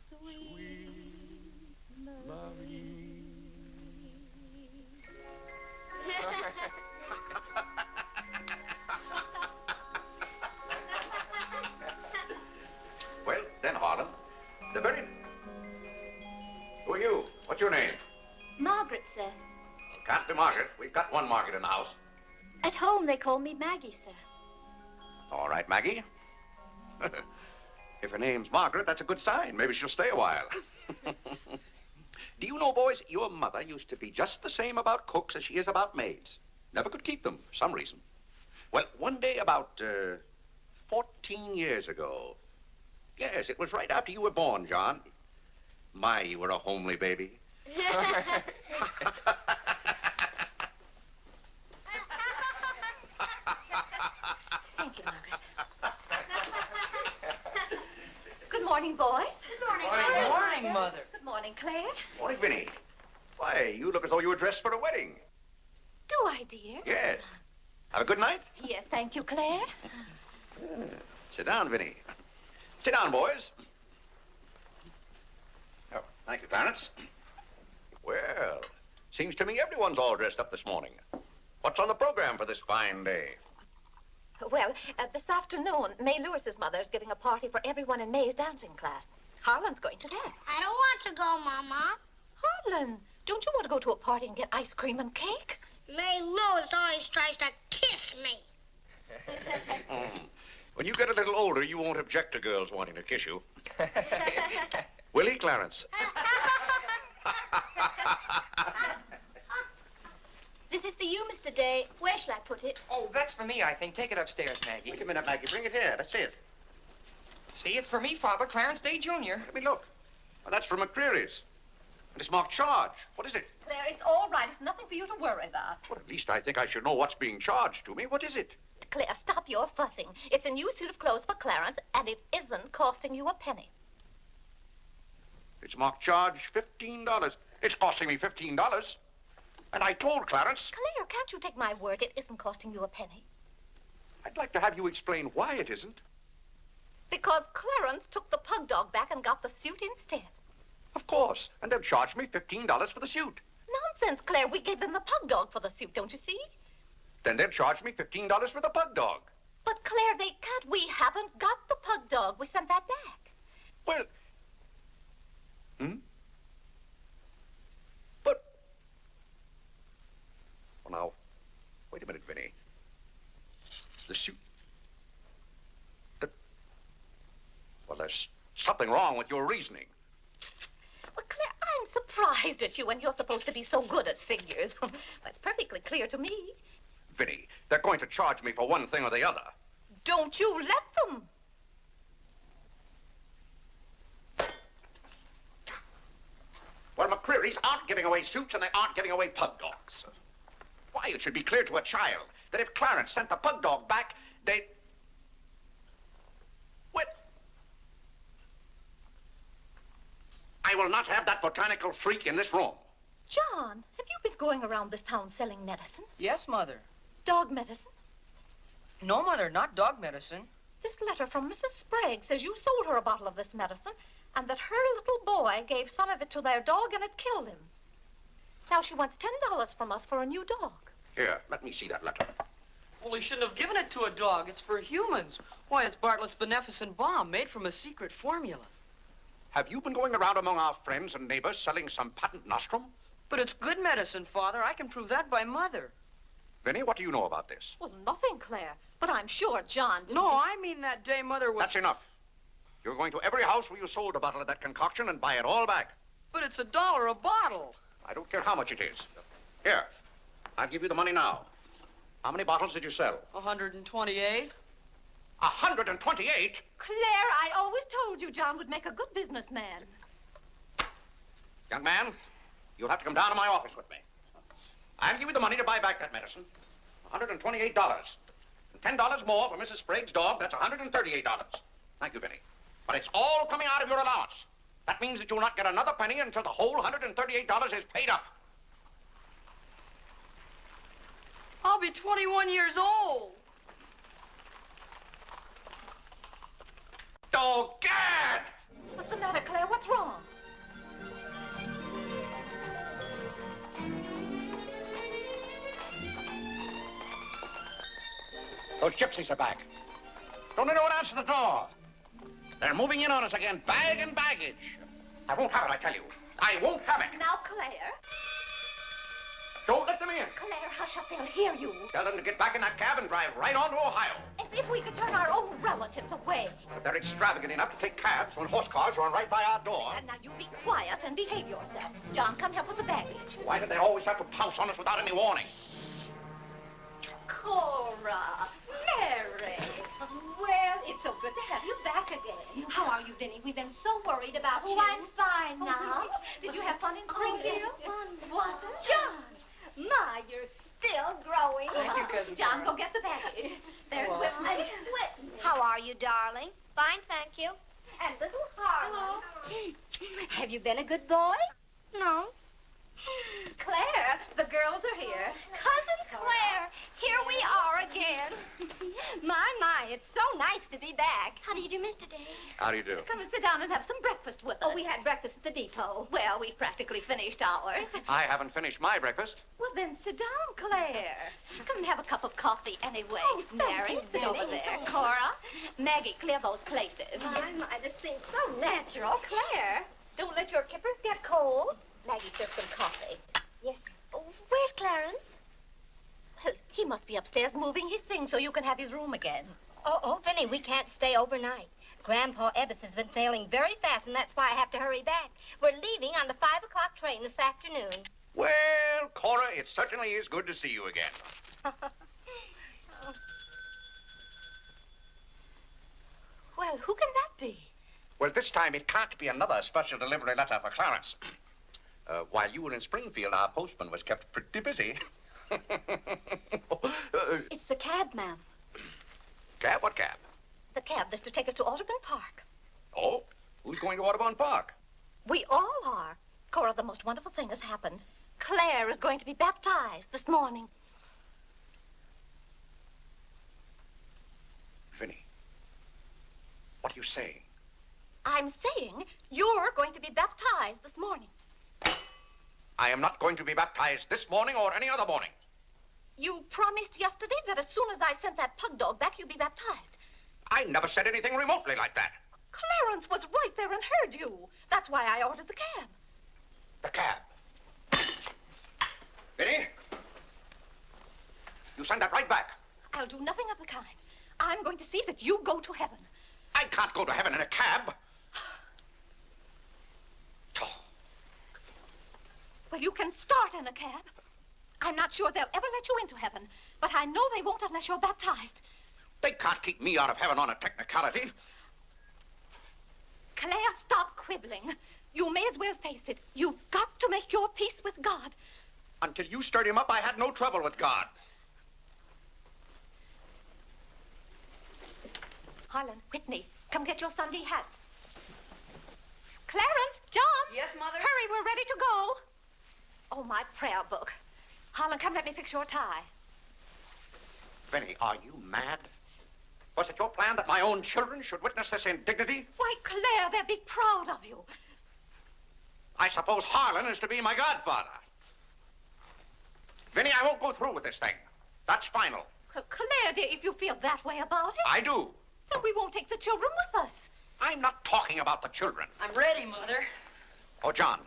Speaker 5: sweet Marie.
Speaker 1: Well, then, Harlan, the very... Who are you? What's your name?
Speaker 16: Margaret, sir.
Speaker 1: Can't be Margaret. We've got one Margaret in the house.
Speaker 16: At home, they call me Maggie, sir.
Speaker 1: All right, Maggie. If her name's Margaret, that's a good sign. Maybe she'll stay a while. Do you know, boys, your mother used to be just the same about cooks as she is about maids. Never could keep them for some reason. Well, one day about 14 years ago. Yes, it was right after you were born, John. My, you were a homely baby.
Speaker 5: Thank you, Margaret. Good morning, boys.
Speaker 6: Good morning, Mother. Good morning, Mother.
Speaker 5: Good morning, Claire.
Speaker 1: Morning, Vinnie. Why, you look as though you were dressed for a wedding.
Speaker 5: Do I, dear?
Speaker 1: Yes. Have a good night?
Speaker 5: Yes, thank you, Claire.
Speaker 1: Sit down, Vinnie. Sit down, boys. Oh, thank you, Clarence. Well, seems to me everyone's all dressed up this morning. What's on the program for this fine day?
Speaker 5: Well, this afternoon, May Lewis's mother is giving a party for everyone in May's dancing class. Harlan's going to that.
Speaker 7: I don't want to go, Mama.
Speaker 5: Harlan, don't you want to go to a party and get ice cream and cake?
Speaker 7: May Lewis always tries to kiss me.
Speaker 1: When you get a little older, you won't object to girls wanting to kiss you. Will he, Clarence?
Speaker 16: This is for you, Mr. Day. Where shall I put it?
Speaker 3: Oh, that's for me, I think. Take it upstairs, Maggie.
Speaker 1: Wait a minute, Maggie. Bring it here. Let's see it.
Speaker 3: See, it's for me, Father, Clarence Day, Jr.
Speaker 1: Let me look. Well, that's from McCreary's. And it's marked charge. What is it?
Speaker 5: Claire, it's all right. It's nothing for you to worry about.
Speaker 1: Well, at least I think I should know what's being charged to me. What is it?
Speaker 5: Claire, stop your fussing. It's a new suit of clothes for Clarence, and it isn't costing you a penny.
Speaker 1: It's marked charge $15. It's costing me $15. And I told Clarence...
Speaker 5: Claire, can't you take my word? It isn't costing you a penny.
Speaker 1: I'd like to have you explain why it isn't.
Speaker 5: Because Clarence took the pug dog back and got the suit instead.
Speaker 1: Of course. And they'll charge me $15 for the suit.
Speaker 5: Nonsense, Claire. We gave them the pug dog for the suit, don't you see?
Speaker 1: Then they'll charge me $15 for the pug dog.
Speaker 5: But, Claire, they can't. We haven't got the pug dog. We sent that back.
Speaker 1: Well... Well, now, wait a minute, Vinnie. The suit... There's something wrong with your reasoning.
Speaker 5: Well, Claire, I'm surprised at you when you're supposed to be so good at figures. That's perfectly clear to me.
Speaker 1: Vinnie, they're going to charge me for one thing or the other.
Speaker 5: Don't you let them.
Speaker 1: Well, McCreary's aren't giving away suits and they aren't giving away pug dogs. Why, it should be clear to a child that if Clarence sent the pug dog back, they'd... What? I will not have that botanical freak in this room.
Speaker 5: John, have you been going around this town selling medicine?
Speaker 6: Yes, Mother.
Speaker 5: Dog medicine?
Speaker 6: No, Mother, not dog medicine.
Speaker 5: This letter from Mrs. Sprague says you sold her a bottle of this medicine and that her little boy gave some of it to their dog and it killed him. Now she wants $10 from us for a new dog.
Speaker 1: Here, let me see that letter.
Speaker 6: Well, he shouldn't have given it to a dog. It's for humans. Why, it's Bartlett's beneficent balm made from a secret formula.
Speaker 1: Have you been going around among our friends and neighbors selling some patent nostrum?
Speaker 6: But it's good medicine, Father. I can prove that by Mother.
Speaker 1: Vinnie, what do you know about this?
Speaker 5: Well, nothing, Claire. But I'm sure John didn't...
Speaker 6: No, I mean that day Mother was...
Speaker 1: That's enough. You're going to every house where you sold a bottle of that concoction and buy it all back.
Speaker 6: But it's $1 a bottle.
Speaker 1: I don't care how much it is. Here, I'll give you the money now. How many bottles did you sell?
Speaker 6: 128.
Speaker 1: 128?
Speaker 5: Claire, I always told you John would make a good businessman.
Speaker 1: Young man, you'll have to come down to my office with me. I'll give you the money to buy back that medicine. $128. And $10 more for Mrs. Sprague's dog. That's $138. Thank you, Vinnie. But it's all coming out of your allowance. That means that you'll not get another penny until the whole $138 is paid up.
Speaker 6: I'll be 21 years old.
Speaker 1: Oh, Gad!
Speaker 5: What's the matter, Claire? What's wrong?
Speaker 1: Those gypsies are back. Don't anyone answer the door. They're moving in on us again, bag and baggage. I won't have it, I tell you. I won't have it.
Speaker 5: Now, Claire.
Speaker 1: Don't let them in.
Speaker 5: Claire, hush up. They'll hear you.
Speaker 1: Tell them to get back in that cab and drive right on to Ohio.
Speaker 5: As if we could turn our own relatives away.
Speaker 1: But they're extravagant enough to take cabs when horse cars run right by our door.
Speaker 5: And now you be quiet and behave yourself. John, come help with the baggage.
Speaker 1: Why do they always have to pounce on us without any warning?
Speaker 5: Cora, Mary. Well, it's so good to have you back again.
Speaker 16: How are you, Vinnie? We've been so worried about you.
Speaker 5: Oh, I'm fine now. Did you have fun in Springfield? Was it? John. My, you're still growing.
Speaker 6: Thank you, Cousin
Speaker 5: John,
Speaker 6: Cora.
Speaker 5: go get the baggage. There's Whitney. Whitney.
Speaker 7: How are you, darling? Fine, thank you.
Speaker 5: And little Harlow.
Speaker 16: Have you been a good boy?
Speaker 7: No.
Speaker 5: Claire, the girls are here.
Speaker 16: Cousin Claire, here we are again. My, it's so nice to be back.
Speaker 9: How do you do, Mr. Day?
Speaker 1: How do you do?
Speaker 5: Come and sit down and have some breakfast with us.
Speaker 16: Oh, we had breakfast at the depot.
Speaker 5: Well, we've practically finished ours.
Speaker 1: I haven't finished my breakfast.
Speaker 5: Well, then sit down, Claire. Come and have a cup of coffee anyway.
Speaker 16: Oh, thank
Speaker 5: Mary,
Speaker 16: you,
Speaker 5: sit over
Speaker 16: Vinnie.
Speaker 5: there. Cora, Maggie, clear those places.
Speaker 16: My, this seems so natural.
Speaker 5: Claire, don't let your kippers get cold. Maggie, serve some coffee.
Speaker 16: Yes.
Speaker 9: Where's Clarence?
Speaker 5: Well, he must be upstairs moving his things so you can have his room again.
Speaker 16: Oh, Vinnie, we can't stay overnight. Grandpa Ebbs has been sailing very fast, and that's why I have to hurry back. We're leaving on the 5 o'clock train this afternoon.
Speaker 1: Well, Cora, it certainly is good to see you again.
Speaker 5: Well, who can that be?
Speaker 1: Well, this time it can't be another special delivery letter for Clarence. While you were in Springfield, our postman was kept pretty busy.
Speaker 16: It's the cab, ma'am.
Speaker 1: Cab? What cab?
Speaker 5: The cab that's to take us to Audubon Park.
Speaker 1: Oh? Who's going to Audubon Park?
Speaker 5: We all are. Cora, the most wonderful thing has happened. Claire is going to be baptized this morning.
Speaker 1: Vinnie, what are you saying?
Speaker 5: I'm saying you're going to be baptized this morning.
Speaker 1: I am not going to be baptized this morning or any other morning.
Speaker 5: You promised yesterday that as soon as I sent that pug dog back, you'd be baptized.
Speaker 1: I never said anything remotely like that.
Speaker 5: Clarence was right there and heard you. That's why I ordered the cab.
Speaker 1: The cab. Vinnie, you send that right back.
Speaker 5: I'll do nothing of the kind. I'm going to see that you go to heaven.
Speaker 1: I can't go to heaven in a cab.
Speaker 5: Well, you can start in a cab. I'm not sure they'll ever let you into heaven, but I know they won't unless you're baptized.
Speaker 1: They can't keep me out of heaven on a technicality.
Speaker 5: Claire, stop quibbling. You may as well face it. You've got to make your peace with God.
Speaker 1: Until you stirred him up, I had no trouble with God.
Speaker 5: Harlan, Whitney, come get your Sunday hats. Clarence, John.
Speaker 6: Yes, Mother?
Speaker 5: Hurry, we're ready to go. Oh, my prayer book. Harlan, come let me fix your tie.
Speaker 1: Vinnie, are you mad? Was it your plan that my own children should witness this indignity?
Speaker 5: Why, Claire, they'll be proud of you.
Speaker 1: I suppose Harlan is to be my godfather. Vinnie, I won't go through with this thing. That's final.
Speaker 5: Claire, dear, if you feel that way about it...
Speaker 1: I do.
Speaker 5: Then we won't take the children with us.
Speaker 1: I'm not talking about the children.
Speaker 6: I'm ready, Mother.
Speaker 1: Oh, John.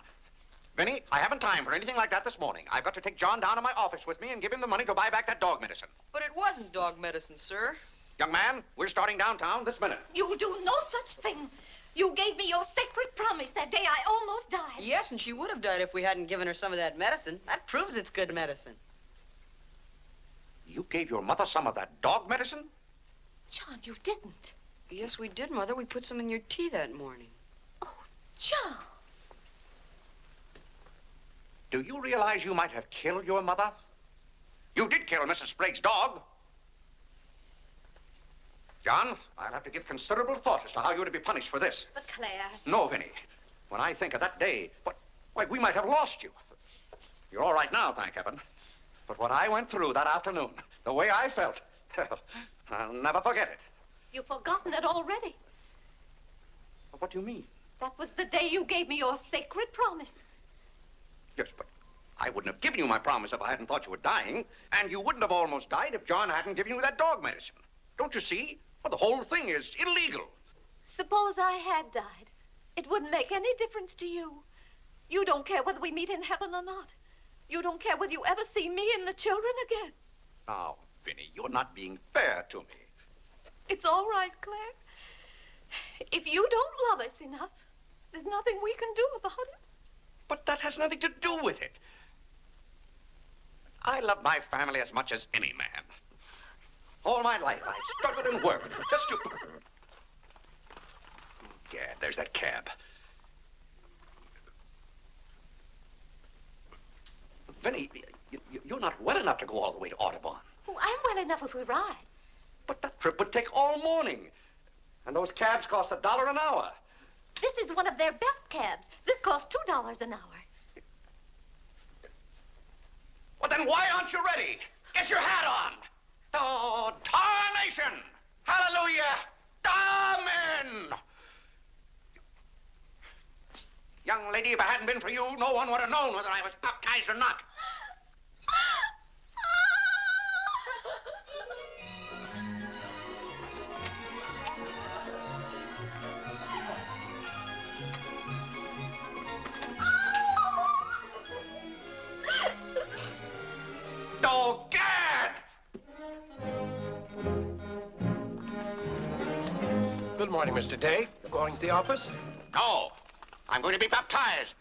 Speaker 1: Vinnie, I haven't time for anything like that this morning. I've got to take John down to my office with me and give him the money to buy back that dog medicine.
Speaker 6: But it wasn't dog medicine, sir.
Speaker 1: Young man, we're starting downtown this minute.
Speaker 5: You do no such thing. You gave me your sacred promise that day I almost died.
Speaker 6: Yes, and she would have died if we hadn't given her some of that medicine. That proves it's good medicine.
Speaker 1: You gave your mother some of that dog medicine?
Speaker 5: John, you didn't.
Speaker 6: Yes, we did, Mother. We put some in your tea that morning.
Speaker 5: Oh, John.
Speaker 1: Do you realize you might have killed your mother? You did kill Mrs. Sprague's dog. John, I'll have to give considerable thought as to how you're to be punished for this.
Speaker 5: But Claire...
Speaker 1: No, Vinnie. When I think of that day, why, we might have lost you. You're all right now, thank heaven. But what I went through that afternoon, the way I felt, I'll never forget it.
Speaker 5: You've forgotten it already.
Speaker 1: What do you mean?
Speaker 5: That was the day you gave me your sacred promise.
Speaker 1: Yes, but I wouldn't have given you my promise if I hadn't thought you were dying. And you wouldn't have almost died if John hadn't given you that dog medicine. Don't you see? Well, the whole thing is illegal.
Speaker 5: Suppose I had died. It wouldn't make any difference to you. You don't care whether we meet in heaven or not. You don't care whether you ever see me and the children again.
Speaker 1: Now, Vinnie, you're not being fair to me.
Speaker 5: It's all right, Claire. If you don't love us enough, there's nothing we can do about it.
Speaker 1: But that has nothing to do with it. I love my family as much as any man. All my life, I've struggled and worked just to... Gad, there's that cab. Vinnie, you're not well enough to go all the way to Audubon.
Speaker 5: Oh, I'm well enough if we ride.
Speaker 1: But that trip would take all morning. And those cabs cost $1 an hour.
Speaker 5: This is one of their best cabs. This costs $2 an hour.
Speaker 1: Well, then why aren't you ready? Get your hat on. Oh, tarnation! Hallelujah! Amen! Young lady, if it hadn't been for you, no one would have known whether I was baptized or not. Oh, Gad!
Speaker 10: Good morning, Mr. Day. You're going to the office?
Speaker 1: No. I'm going to be baptized.